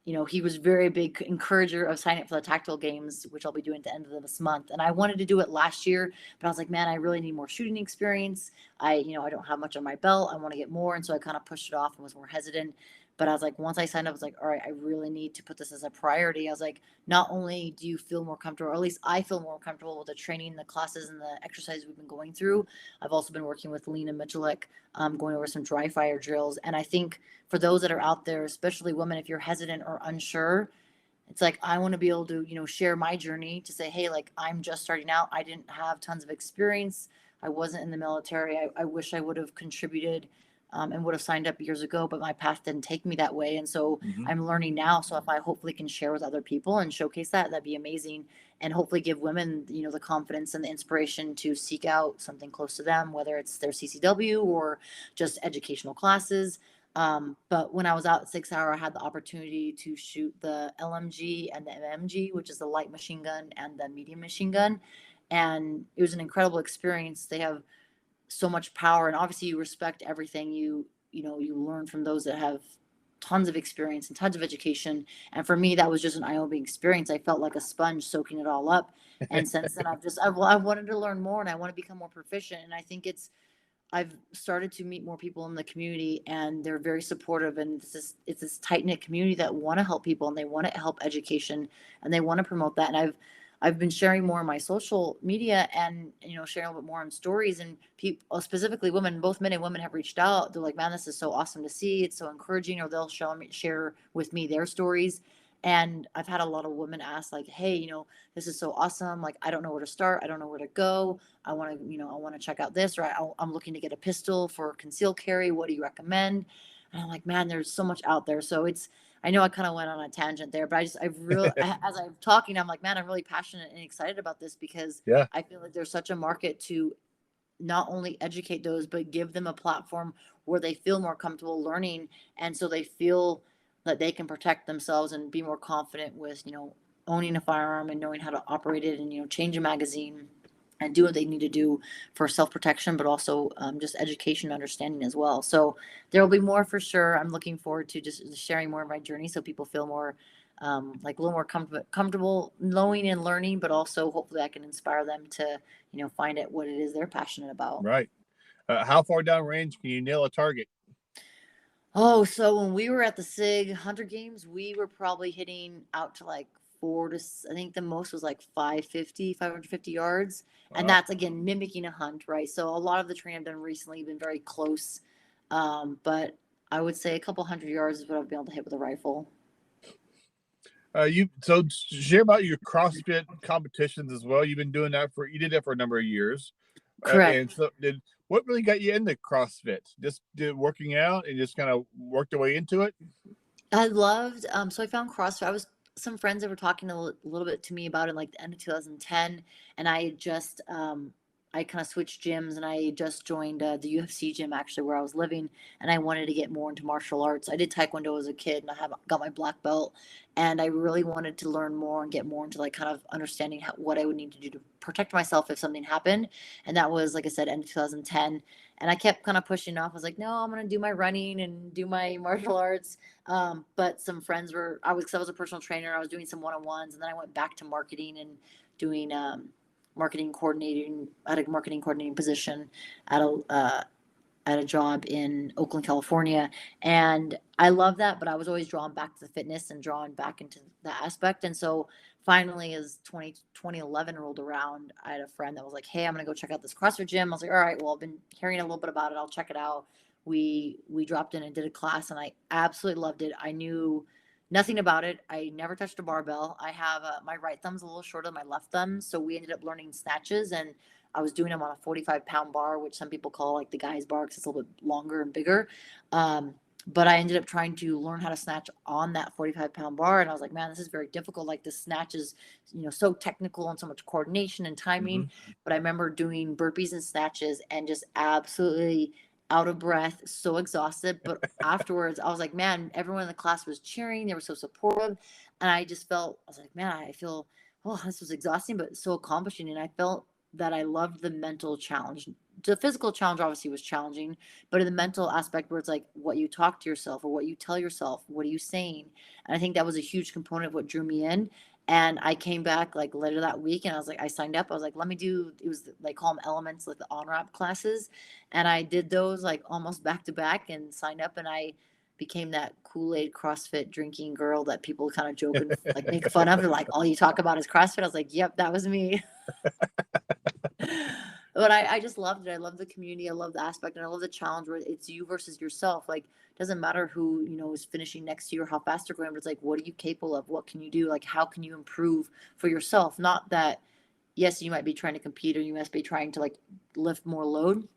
Speaker 4: was very big encourager of signing up for the tactical games, which I'll be doing at the end of this month. And I wanted to do it last year, but I was like, man, I really need more shooting experience. I don't have much on my belt. I want to get more. And so I kind of pushed it off and was more hesitant. But I was like, once I signed up, I was like, all right, I really need to put this as a priority. I was like, not only do you feel more comfortable, or at least I feel more comfortable with the training, the classes, and the exercises we've been going through. I've also been working with Lena Michalik, going over some dry fire drills. And I think for those that are out there, especially women, if you're hesitant or unsure, it's like, I want to be able to, share my journey to say, hey, like I'm just starting out. I didn't have tons of experience. I wasn't in the military. I wish I would have contributed and would have signed up years ago, but my path didn't take me that way. And so I'm learning now. So if I hopefully can share with other people and showcase that'd be amazing. And hopefully give women, the confidence and the inspiration to seek out something close to them, whether it's their CCW or just educational classes. But when I was out at 6 Hour, I had the opportunity to shoot the LMG and the MMG, which is the light machine gun and the medium machine gun. And it was an incredible experience. They have so much power, and obviously you respect everything you learn from those that have tons of experience and tons of education. And for me, that was just an eye-opening experience. I felt like a sponge soaking it all up. And since then I've wanted to learn more, and I want to become more proficient. And I think I've started to meet more people in the community, and they're very supportive, and it's this tight-knit community that want to help people, and they want to help education, and they want to promote that. And I've been sharing more on my social media and, sharing a little bit more on stories, and people, specifically women, both men and women, have reached out. They're like, man, this is so awesome to see. It's so encouraging. Or they'll share with me their stories. And I've had a lot of women ask like, hey, this is so awesome. Like, I don't know where to start. I don't know where to go. I want to check out this, or I'm looking to get a pistol for concealed carry. What do you recommend? And I'm like, man, there's so much out there. So I know I kind of went on a tangent there, but as I'm talking, I'm like, man, I'm really passionate and excited about this, because I feel like there's such a market to not only educate those, but give them a platform where they feel more comfortable learning. And so they feel that they can protect themselves and be more confident with, owning a firearm and knowing how to operate it and, change a magazine and do what they need to do for self-protection, but also just education and understanding as well. So there will be more for sure. I'm looking forward to just sharing more of my journey so people feel more like a little more comfortable knowing and learning, but also hopefully I can inspire them to, find out what it is they're passionate about.
Speaker 5: Right. How far down range can you nail a target?
Speaker 4: Oh, so when we were at the SIG Hunter Games, we were probably hitting out to like I think the most was like 550 yards. And
Speaker 5: Wow.
Speaker 4: that's again mimicking a hunt, right? So a lot of the training I've done recently have been very close. But I would say a couple 100 yards is what I've been able to hit with a rifle.
Speaker 5: So share about your CrossFit competitions as well. You did that for a number of years.
Speaker 4: Correct.
Speaker 5: And so what really got you into CrossFit? Just working out and just kind of worked your way into it?
Speaker 4: I loved, so I found CrossFit. Some friends that were talking a little bit to me about it in like the end of 2010. And I had just, I kind of switched gyms and I just joined the UFC gym actually where I was living. And I wanted to get more into martial arts. I did Taekwondo as a kid and got my black belt. And I really wanted to learn more and get more into like kind of understanding what I would need to do to protect myself if something happened. And that was, like I said, end of 2010. And I kept kind of pushing off. I was like, no, I'm going to do my running and do my martial arts. But some friends I was a personal trainer. I was doing some one-on-ones, and then I went back to marketing and doing marketing coordinating at a marketing coordinating position at a job in Oakland, California. And I love that, but I was always drawn back to the fitness and drawn back into that aspect. And so finally, as 2011 rolled around, I had a friend that was like, hey, I'm going to go check out this CrossFit gym. I was like, all right, well, I've been hearing a little bit about it. I'll check it out. We dropped in and did a class and I absolutely loved it. I knew nothing about it. I never touched a barbell. I have my right thumb's a little shorter than my left thumb. So we ended up learning snatches and I was doing them on a 45-pound bar, which some people call like the guy's bar because it's a little bit longer and bigger. But I ended up trying to learn how to snatch on that 45-pound bar. And I was like, man, this is very difficult. Like the snatch is, so technical and so much coordination and timing.
Speaker 5: Mm-hmm.
Speaker 4: But I remember doing burpees and snatches and just absolutely out of breath, so exhausted. But afterwards, I was like, man, everyone in the class was cheering. They were so supportive. And I was like, man, I feel, oh, this was exhausting, but so accomplishing. And I felt that I loved the mental challenge. The physical challenge obviously was challenging, but in the mental aspect where it's like what you talk to yourself or what you tell yourself, what are you saying? And I think that was a huge component of what drew me in. And I came back like later that week and I was like, I signed up. I was like, it was like call them elements, like the on-ramp classes. And I did those like almost back to back and signed up and I became that Kool-Aid CrossFit drinking girl that people kind of joke and like make fun of. They're like, all you talk about is CrossFit. I was like, yep, that was me. But I just loved it. I love the community. I love the aspect and I love the challenge where it's you versus yourself. Like, doesn't matter who, is finishing next to you or how fast they're going, but it's like, what are you capable of? What can you do? Like, how can you improve for yourself? Not that, yes, you might be trying to compete or you must be trying to like lift more load,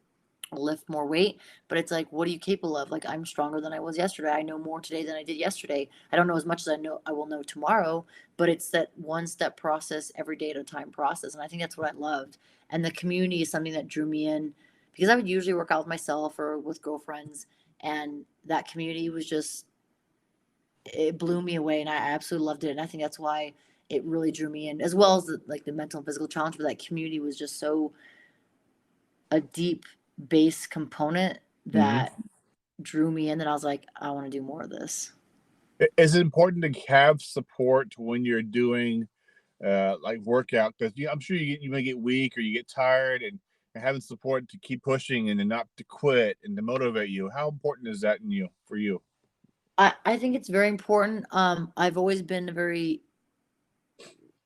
Speaker 4: lift more weight, but it's like, what are you capable of? Like, I'm stronger than I was yesterday. I know more today than I did yesterday. I don't know as much as I will know tomorrow, but it's that one step process, every day at a time process. And I think that's what I loved. And the community is something that drew me in because I would usually work out with myself or with girlfriends. And that community was just, it blew me away and I absolutely loved it. And I think that's why it really drew me in, as well as the mental and physical challenge, but that community was just so a deep base component that drew me in. And I was like, I want to do more of this.
Speaker 5: Is it important to have support when you're doing like workout? Because I'm sure you may get weak or you get tired, and having support to keep pushing and not to quit and to motivate you. How important is that for you?
Speaker 4: I think it's very important. I've always been a very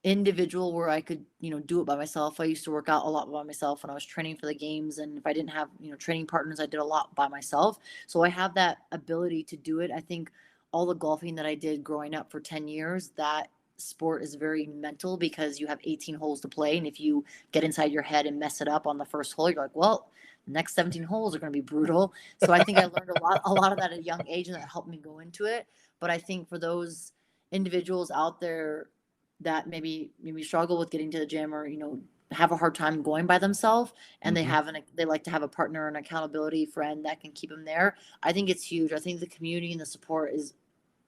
Speaker 4: individual where I could, do it by myself. I used to work out a lot by myself when I was training for the games. And if I didn't have, training partners, I did a lot by myself. So I have that ability to do it. I think all the golfing that I did growing up for 10 years, that sport is very mental because you have 18 holes to play. And if you get inside your head and mess it up on the first hole, you're like, well, the next 17 holes are going to be brutal. So I think I learned a lot of that at a young age and that helped me go into it. But I think for those individuals out there that maybe struggle with getting to the gym or have a hard time going by themselves and they like to have a partner, an accountability friend that can keep them there. I think it's huge. I think the community and the support is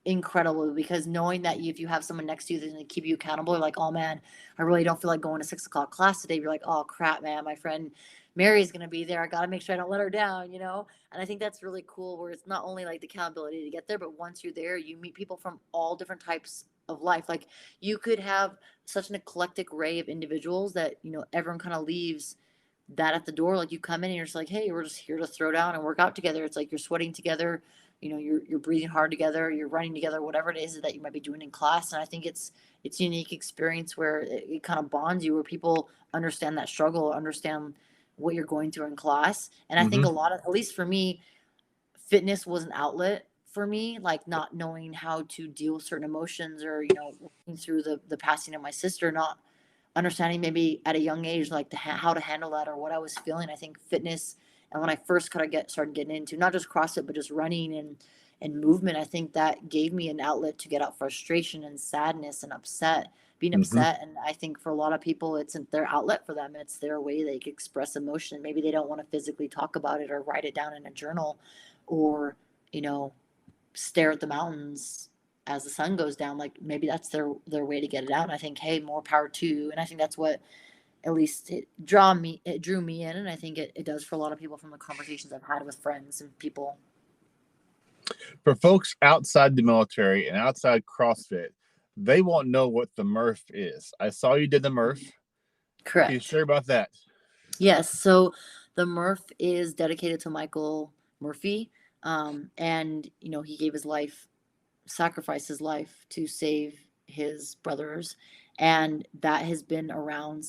Speaker 4: incredible, because knowing that if you have someone next to you that's going to keep you accountable, you're like, oh man, I really don't feel like going to 6 o'clock class today. You're like, oh crap, man, my friend Mary's going to be there. I got to make sure I don't let her down, you know? And I think that's really cool, where it's not only like the accountability to get there, but once you're there, you meet people from all different types of life. Like you could have such an eclectic array of individuals that, you know, everyone kind of leaves that at the door. Like you come in and you're just like, hey, we're just here to throw down and work out together. It's like you're sweating together, you know, you're breathing hard together, you're running together, whatever it is that you might be doing in class. And I think it's a unique experience where it kind of bonds you, where people understand that struggle, understand what you're going through in class. And I think a lot of, at least for me, fitness was an outlet for me, like not knowing how to deal with certain emotions, or, you know, working through the passing of my sister, not understanding maybe at a young age, like how to handle that or what I was feeling. I think fitness, and when I first kind of started getting into not just CrossFit, but just running and movement, I think that gave me an outlet to get out frustration and sadness and being
Speaker 5: Mm-hmm.
Speaker 4: upset. And I think for a lot of people, it's their outlet for them. It's their way they can express emotion. Maybe they don't want to physically talk about it or write it down in a journal, or, you know, stare at the mountains as the sun goes down. Like maybe that's their way to get it out. And I think, hey, more power to you. And I think that's what, at least it drew me in. And I think it does for a lot of people from the conversations I've had with friends and people.
Speaker 5: For folks outside the military and outside CrossFit, they won't know what the Murph is. I saw you did the Murph.
Speaker 4: Correct.
Speaker 5: Can you share about that?
Speaker 4: Yes. So the Murph is dedicated to Michael Murphy. And, you know, he gave his life, sacrificed his life to save his brothers. And that has been around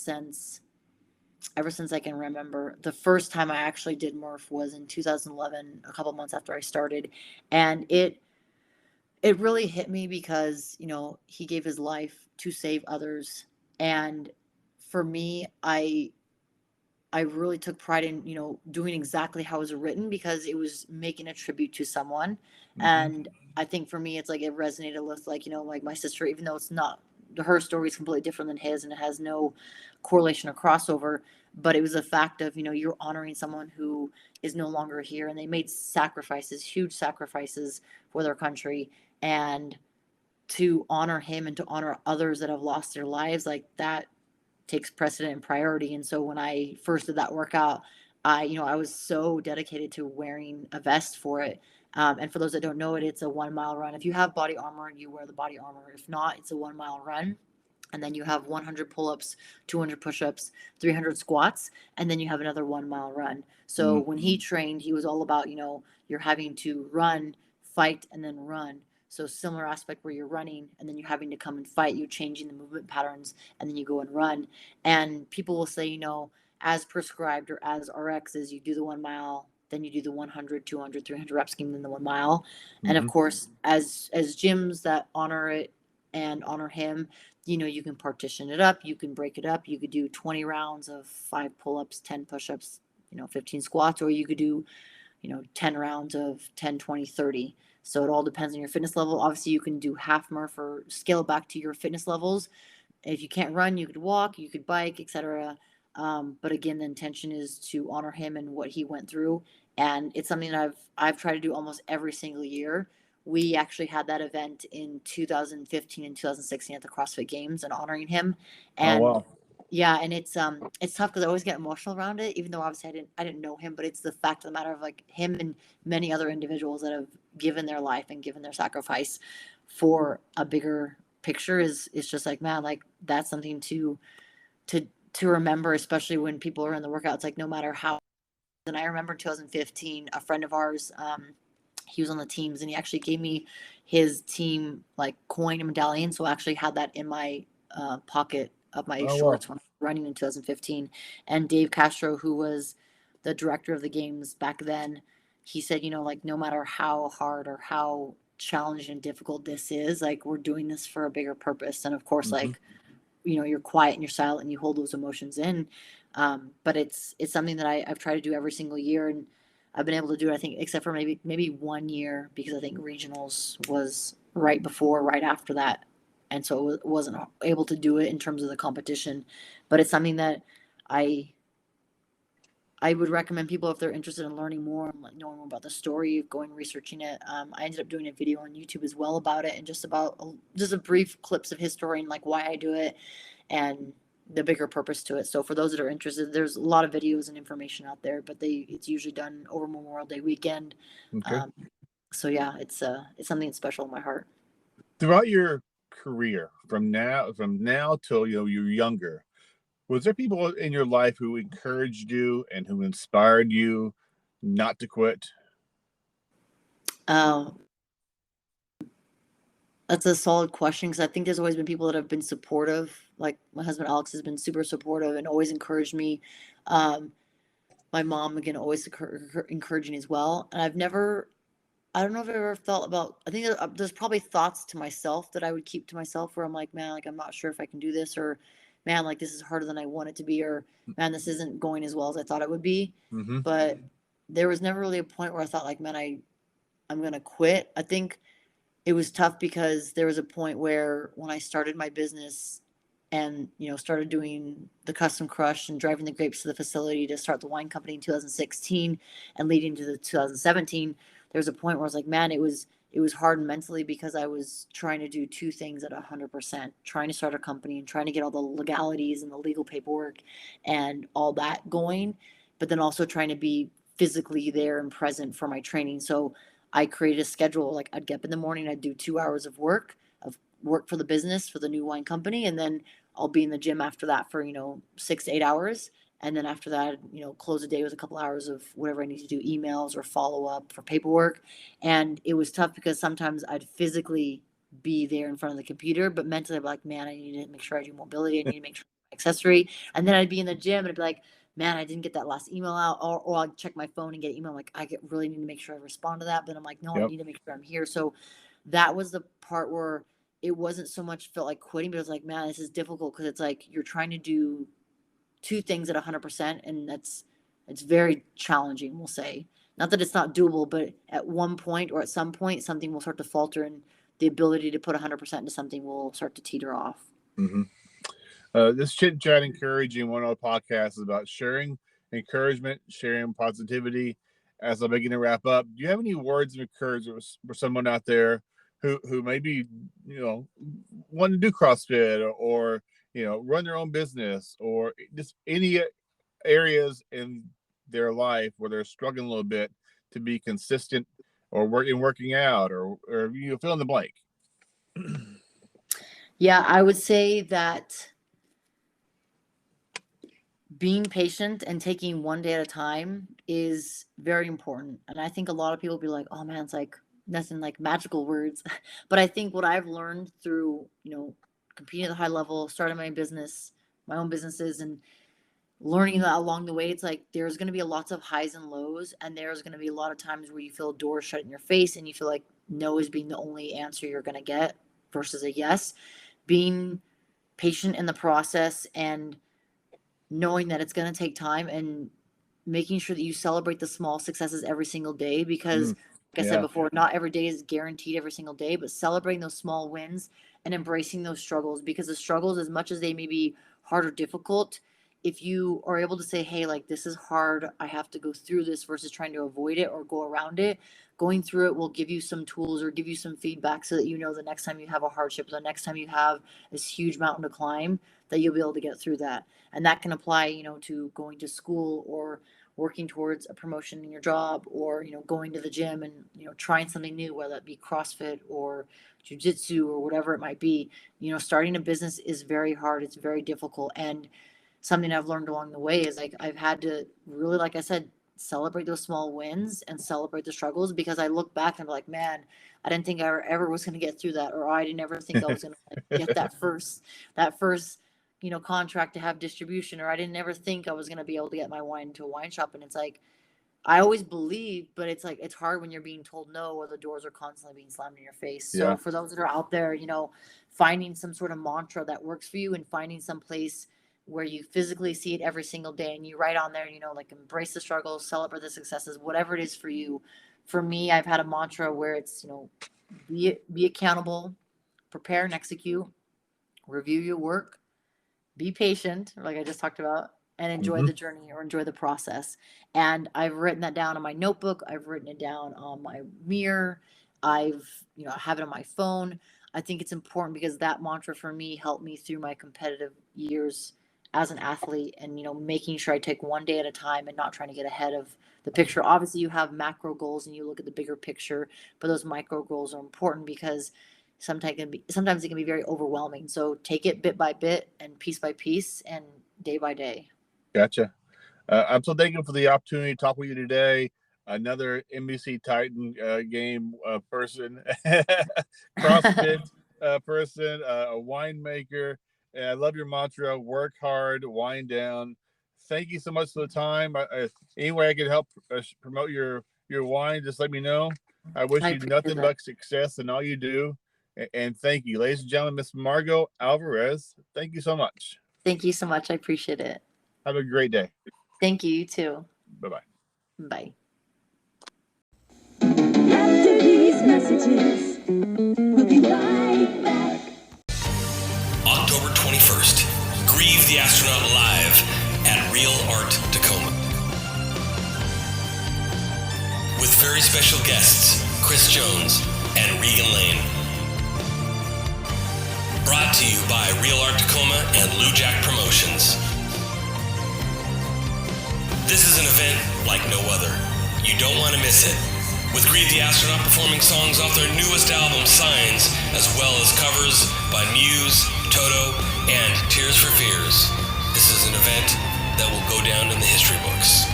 Speaker 4: ever since I can remember. The first time I actually did Murph was in 2011, a couple months after I started. And it really hit me because, you know, he gave his life to save others. And for me, I really took pride in, you know, doing exactly how it was written, because it was making a tribute to someone. And I think for me, it's like it resonated with, like, you know, like my sister, even though it's not, her story is completely different than his and it has no correlation or crossover, but it was a fact of, you know, you're honoring someone who is no longer here, and they made sacrifices, huge sacrifices for their country. And to honor him and to honor others that have lost their lives, like that takes precedent and priority. And so when I first did that workout, I was so dedicated to wearing a vest for it. And for those that don't know it, it's a 1 mile run. If you have body armor, you wear the body armor. If not, it's a 1 mile run. And then you have 100 pull-ups, 200 push-ups, 300 squats, and then you have another 1 mile run. So when he trained, he was all about, you know, you're having to run, fight, and then run. So similar aspect where you're running and then you're having to come and fight, you're changing the movement patterns, and then you go and run. And people will say, you know, as prescribed or as RX is, you do the 1 mile, then you do the 100, 200, 300 rep scheme, then the 1 mile. And of course, as gyms that honor it and honor him, you know, you can partition it up, you can break it up. You could do 20 rounds of 5 pull-ups, 10 push-ups, you know, 15 squats, or you could do, you know, 10 rounds of 10, 20, 30. So it all depends on your fitness level. Obviously, you can do half Murph or scale back to your fitness levels. If you can't run, you could walk, you could bike, etc. But again, the intention is to honor him and what he went through. And it's something that I've tried to do almost every single year. We actually had that event in 2015 and 2016 at the CrossFit Games and honoring him. And
Speaker 5: Oh, wow.
Speaker 4: yeah, and it's tough because I always get emotional around it, even though obviously I didn't know him, but it's the fact of the matter of like him and many other individuals that have given their life and given their sacrifice for a bigger picture is just like, man, like that's something to remember, especially when people are in the workouts, like no matter how. And I remember in 2015, a friend of ours, he was on the teams and he actually gave me his team like coin and medallion. So I actually had that in my pocket of my
Speaker 5: Oh, wow.
Speaker 4: shorts when I was running in 2015. And Dave Castro, who was the director of the games back then, he said, you know, like no matter how hard or how challenging and difficult this is, like we're doing this for a bigger purpose. And of course, like, you know, you're quiet and you're silent and you hold those emotions in. But it's something that I've tried to do every single year, and I've been able to do it, I think, except for maybe 1 year, because I think regionals was right before, right after that. And so it wasn't able to do it in terms of the competition, but it's something that I I would recommend people, if they're interested in learning more and like knowing more about the story, going researching it. I ended up doing a video on YouTube as well about it, and just about just a brief clips of his story and like why I do it and the bigger purpose to it. So for those that are interested, there's a lot of videos and information out there, but it's usually done over Memorial Day weekend.
Speaker 5: Okay.
Speaker 4: So yeah, it's something that's special in my heart.
Speaker 5: Throughout your career, from now till you're younger, was there people in your life who encouraged you and who inspired you not to quit?
Speaker 4: That's a solid question, because I think there's always been people that have been supportive. Like my husband Alex has been super supportive and always encouraged me. My mom, again, always encouraging as well. And I don't know if I've ever felt about, I think there's probably thoughts to myself that I would keep to myself, where I'm like, man, like, I'm not sure if I can do this, or man, like, this is harder than I want it to be, or man, this isn't going as well as I thought it would be.
Speaker 5: Mm-hmm.
Speaker 4: But there was never really a point where I thought like, man, I'm going to quit. I think it was tough because there was a point where when I started my business and, started doing the custom crush and driving the grapes to the facility to start the wine company in 2016 and leading to the 2017, there was a point where I was like, man, it was hard mentally, because I was trying to do two things at 100%, trying to start a company and trying to get all the legalities and the legal paperwork and all that going, but then also trying to be physically there and present for my training. So I created a schedule. Like, I'd get up in the morning, I'd do 2 hours of work for the business, for the new wine company, and then I'll be in the gym after that for 6 to 8 hours, and then after that, close the day with a couple hours of whatever I need to do, emails or follow up for paperwork. And it was tough because sometimes I'd physically be there in front of the computer, but mentally I'd be like, man, I need to make sure I do mobility, I need to make sure accessory, and then I'd be in the gym and I'd be like, man, I didn't get that last email out, or I'll check my phone and get an email. I'm like, really need to make sure I respond to that. But I'm like, no, I need to make sure I'm here. So that was the part where it wasn't so much felt like quitting, but it was like, man, this is difficult, because it's like you're trying to do two things at 100%, and it's very challenging. We'll say, not that it's not doable, but at one point or at some point, something will start to falter, and the ability to put 100% into something will start to teeter off.
Speaker 5: Mm-hmm. This Chit Chat Encouraging one of the podcasts is about sharing encouragement, sharing positivity. As I'm beginning to wrap up, do you have any words of encouragement for someone out there who maybe want to do CrossFit, or run their own business, or just any areas in their life where they're struggling a little bit to be consistent, or working out, or fill in the blank?
Speaker 4: Yeah, I would say that being patient and taking one day at a time is very important. And I think a lot of people be like, oh man, it's like nothing, like magical words. But I think what I've learned through, competing at a high level, starting my own businesses, and learning that along the way, it's like there's going to be lots of highs and lows, and there's going to be a lot of times where you feel doors shut in your face and you feel like no is being the only answer you're going to get versus a yes. Being patient in the process and knowing that it's going to take time, and making sure that you celebrate the small successes every single day, because like I said before, not every day is guaranteed every single day, but celebrating those small wins and embracing those struggles, because the struggles, as much as they may be hard or difficult, if you are able to say, hey, like, this is hard, I have to go through this, versus trying to avoid it or go around it, going through it will give you some tools or give you some feedback, so that the next time you have a hardship, the next time you have this huge mountain to climb, that you'll be able to get through that. And that can apply, to going to school, or working towards a promotion in your job, or, going to the gym and, trying something new, whether it be CrossFit or jujitsu or whatever it might be. Starting a business is very hard. It's very difficult. And something I've learned along the way is, like, I've had to really, like I said, celebrate those small wins and celebrate the struggles, because I look back and I'm like, man, I didn't think I ever was going to get through that. Or I didn't ever think I was going to get that first, contract to have distribution, or I didn't ever think I was going to be able to get my wine into a wine shop. And it's like, I always believe, but it's like, it's hard when you're being told no, or the doors are constantly being slammed in your face. So for those that are out there, finding some sort of mantra that works for you, and finding some place where you physically see it every single day, and you write on there, like, embrace the struggles, celebrate the successes, whatever it is for you. For me, I've had a mantra where it's, be accountable, prepare and execute, review your work, be patient, like I just talked about, and enjoy the journey or enjoy the process. And I've written that down on my notebook. I've written it down on my mirror. I have it on my phone. I think it's important because that mantra for me helped me through my competitive years as an athlete, and, making sure I take one day at a time and not trying to get ahead of the picture. Obviously you have macro goals and you look at the bigger picture, but those micro goals are important because sometimes it can be very overwhelming. So take it bit by bit and piece by piece and day by day.
Speaker 5: Gotcha. I'm so thankful for the opportunity to talk with you today. Another NBC Titan game person, CrossFit person, a winemaker. And I love your mantra: work hard, wind down. Thank you so much for the time. Any way I can help promote your wine, just let me know. I wish you nothing but success in all you do. And thank you, ladies and gentlemen, Miss Margaux Alvarez. Thank you so much.
Speaker 4: Thank you so much. I appreciate it.
Speaker 5: Have a great day.
Speaker 4: Thank you. You too.
Speaker 5: Bye-bye.
Speaker 4: Bye.
Speaker 2: After these messages, we'll be right back.
Speaker 3: October 21st, Grieve the Astronaut live at Real Art Tacoma. With very special guests, Chris Jones and Regan Lane. Brought to you by Real Art Tacoma and Lou Jack Promotions. This is an event like no other. You don't want to miss it. With Grieve the Astronaut performing songs off their newest album, Signs, as well as covers by Muse, Toto, and Tears for Fears. This is an event that will go down in the history books.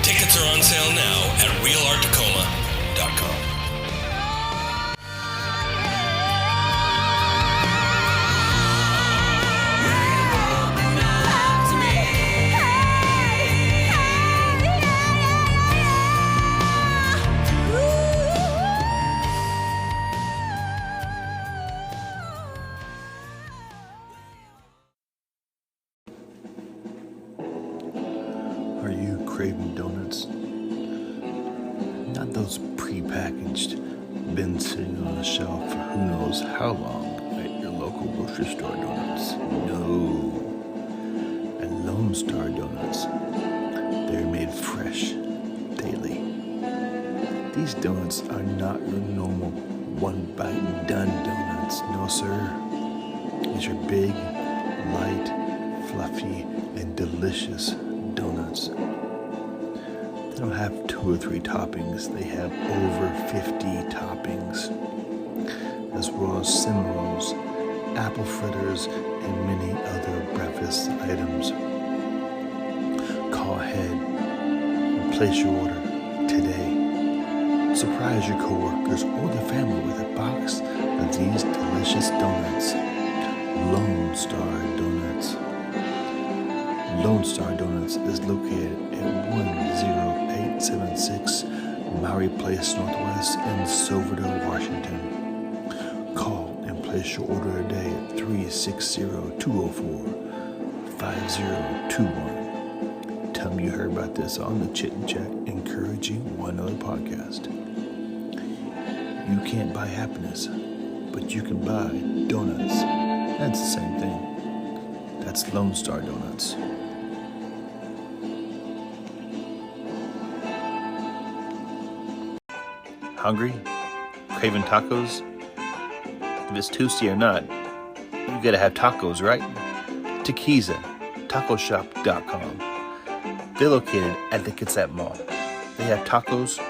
Speaker 3: Tickets are on sale now at realarttacoma.com.
Speaker 1: Are you craving donuts? Not those pre-packaged, been sitting on the shelf for who knows how long at your local grocery store donuts. No. At Lone Star Donuts, they're made fresh daily. These donuts are not your normal one bite and done donuts. No, sir. These are big, light, fluffy, and delicious donuts. They don't have 2 or 3 toppings. They have over 50 toppings, as well as cinnamon rolls, apple fritters, and many other breakfast items. Call ahead and place your order today. Surprise your coworkers or their family with a box of these delicious donuts. Lone Star Donuts. Lone Star Donuts is located at 10876 Maury Place Northwest in Silverdale, Washington. Call and place your order today at 360-204-5021. Tell me you heard about this on the Chit and Chat Encouraging One Another podcast. You can't buy happiness, but you can buy donuts. That's the same thing. That's Lone Star Donuts. Hungry? Craving tacos? If it's Tuesday or not, you gotta have tacos, right? Tequiza, tacoshop.com. They're located at the Kitsap Mall. They have tacos,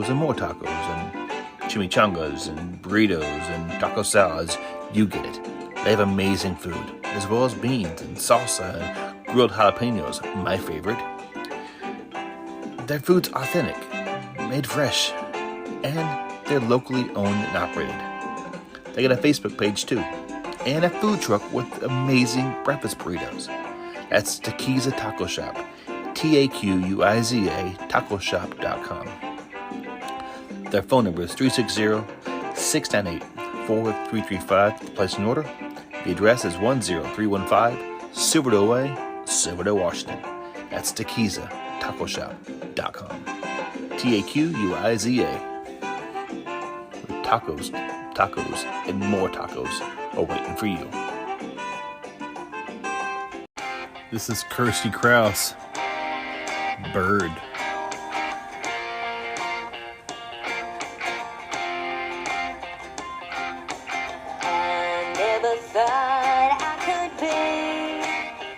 Speaker 1: and more tacos, and chimichangas, and burritos, and taco salads. You get it. They have amazing food, as well as beans, and salsa, and grilled jalapenos, my favorite. Their food's authentic, made fresh, and they're locally owned and operated. They got a Facebook page too, and a food truck with amazing breakfast burritos. That's Tequiza Taco Shop, TAQUIZA tacoshop.com. Their phone number is 360-698-4335 to place an order. The address is 10315 Silverdale Way, Silverdale, Washington. That's TaquizzaTacoShop.com. TAQUIZA. Tacos, and more tacos are waiting for you. This is Kirsty Krause, Bird.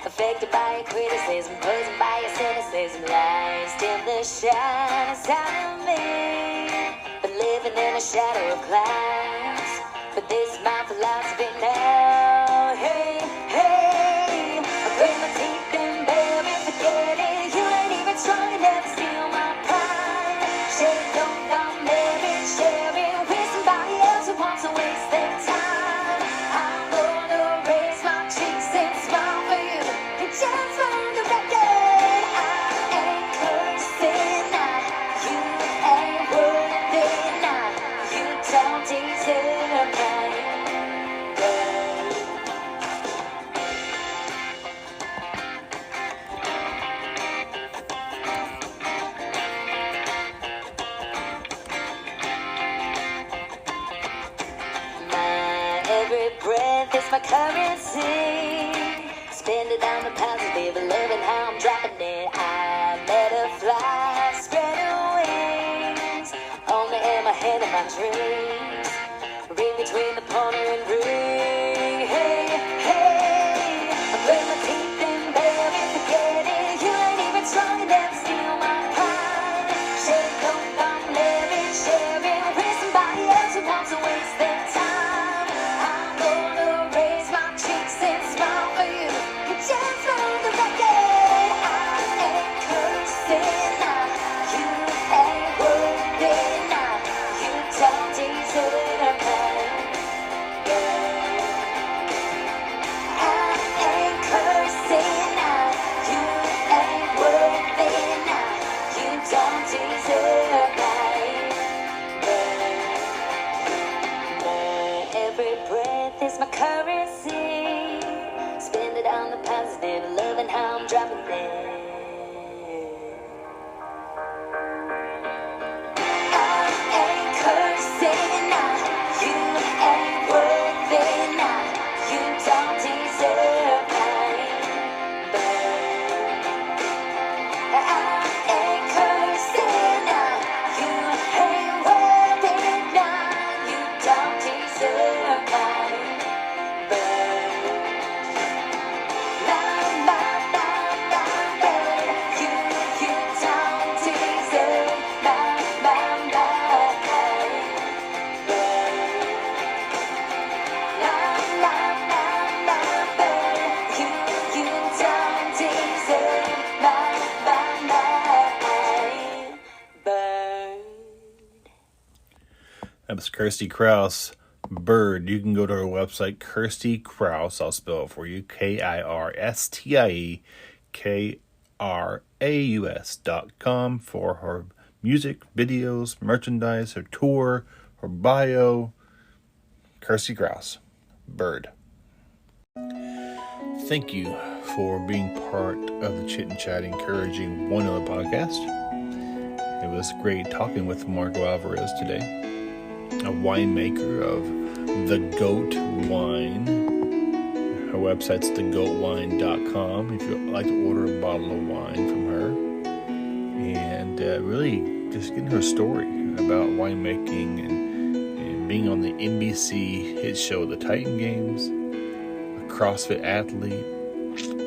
Speaker 6: Affected by your criticism, poisoned by your cynicism, lost in the shadows out of me, but living in a shadow of clouds. But this is my philosophy now. Hey, hey, I put my teeth in, baby, forget it. You ain't even strong enough to steal my pride. Share it, don't come, baby, share it with somebody else who wants to waste their time. I'm gonna raise my cheeks and smile for you. Just for the record, I ain't cursing, you ain't worth it, you don't deserve my love. My every breath is my currency. Spend it on the positive, loving how I'm dropping it. I let her fly, spread her wings. Only in my head and my dreams. Read between the pointer and ring. Hey, hey, I put my teeth in, baby, forget it. You ain't even strong enough to steal my pride. Share it, don't come, let it, share it with somebody else who wants to waste their time. I'm gonna raise my cheeks and smile for you. Just for the record, I ain't cursing, you ain't worth it, you don't deserve my love. I ain't cursing, you ain't worth it, you don't deserve my love. Every breath is my currency. Spend it on the positive, loving how I'm dropping it. I ain't cursing, you ain't worth it, you don't deserve my love. I ain't cursing, you ain't worth it, you don't deserve my love.
Speaker 1: That was Kirsty Krause, Bird. You can go to her website, Kirsty Krause. I'll spell it for you, KIRSTIEKRAUS.com for her music, videos, merchandise, her tour, her bio. Kirsty Krause, Bird. Thank you for being part of the Chit and Chat Encouraging One Another podcast. It was great talking with Margaux Alvarez today, a winemaker of The Goat Wine. Her website's thegoatwine.com if you'd like to order a bottle of wine from her. And really just getting her story about winemaking and being on the NBC hit show The Titan Games, a CrossFit athlete,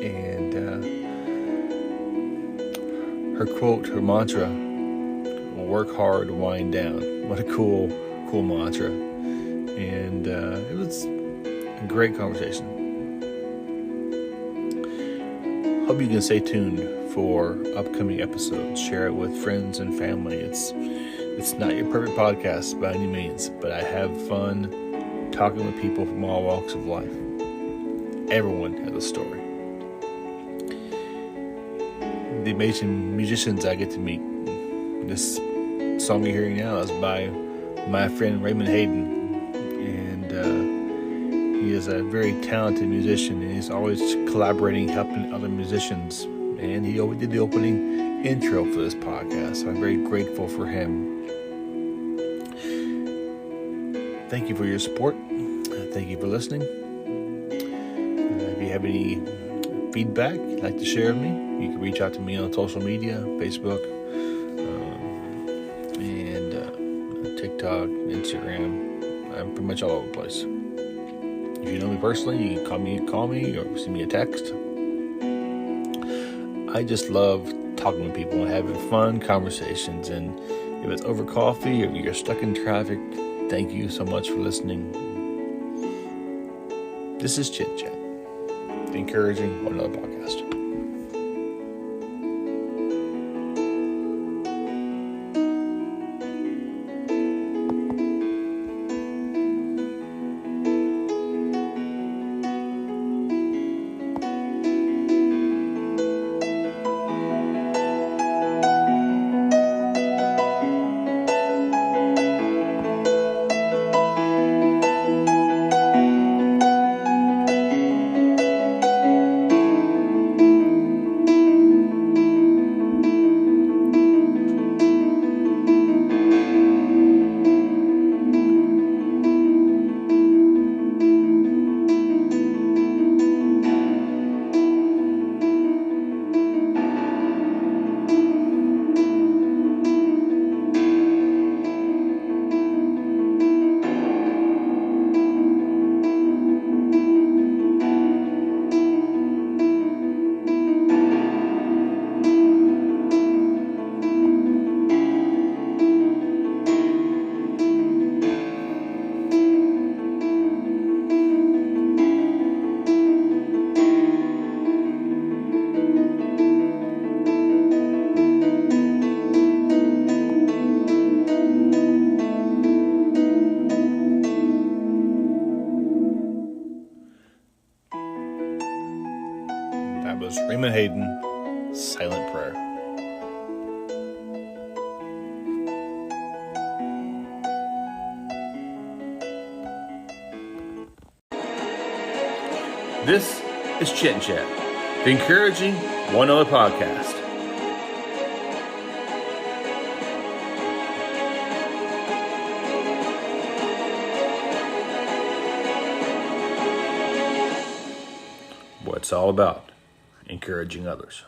Speaker 1: and her quote, her mantra, work hard, wind down. What a cool mantra. And it was a great conversation. Hope you can stay tuned for upcoming episodes. Share it with friends and family. It's not your perfect podcast by any means, but I have fun talking with people from all walks of life. Everyone has a story. The amazing musicians I get to meet. This song you're hearing now is by my friend Raymond Hayden, and he is a very talented musician, and he's always collaborating, helping other musicians and he did the opening intro for this podcast. So I'm very grateful for him. Thank you for your support. Thank you for listening. If you have any feedback you'd like to share with me, you can reach out to me on social media, Facebook, and TikTok, Instagram. I'm pretty much all over the place. If you know me personally, you can call me or send me a text. I just love talking to people and having fun conversations. And if it's over coffee or you're stuck in traffic, thank you so much for listening. This is Chit Chat, the Encouraging One Another podcast. That was Raymond Hayden, Silent Prayer. This is Chit Chat, the Encouraging One Another podcast. What it's all about, encouraging others.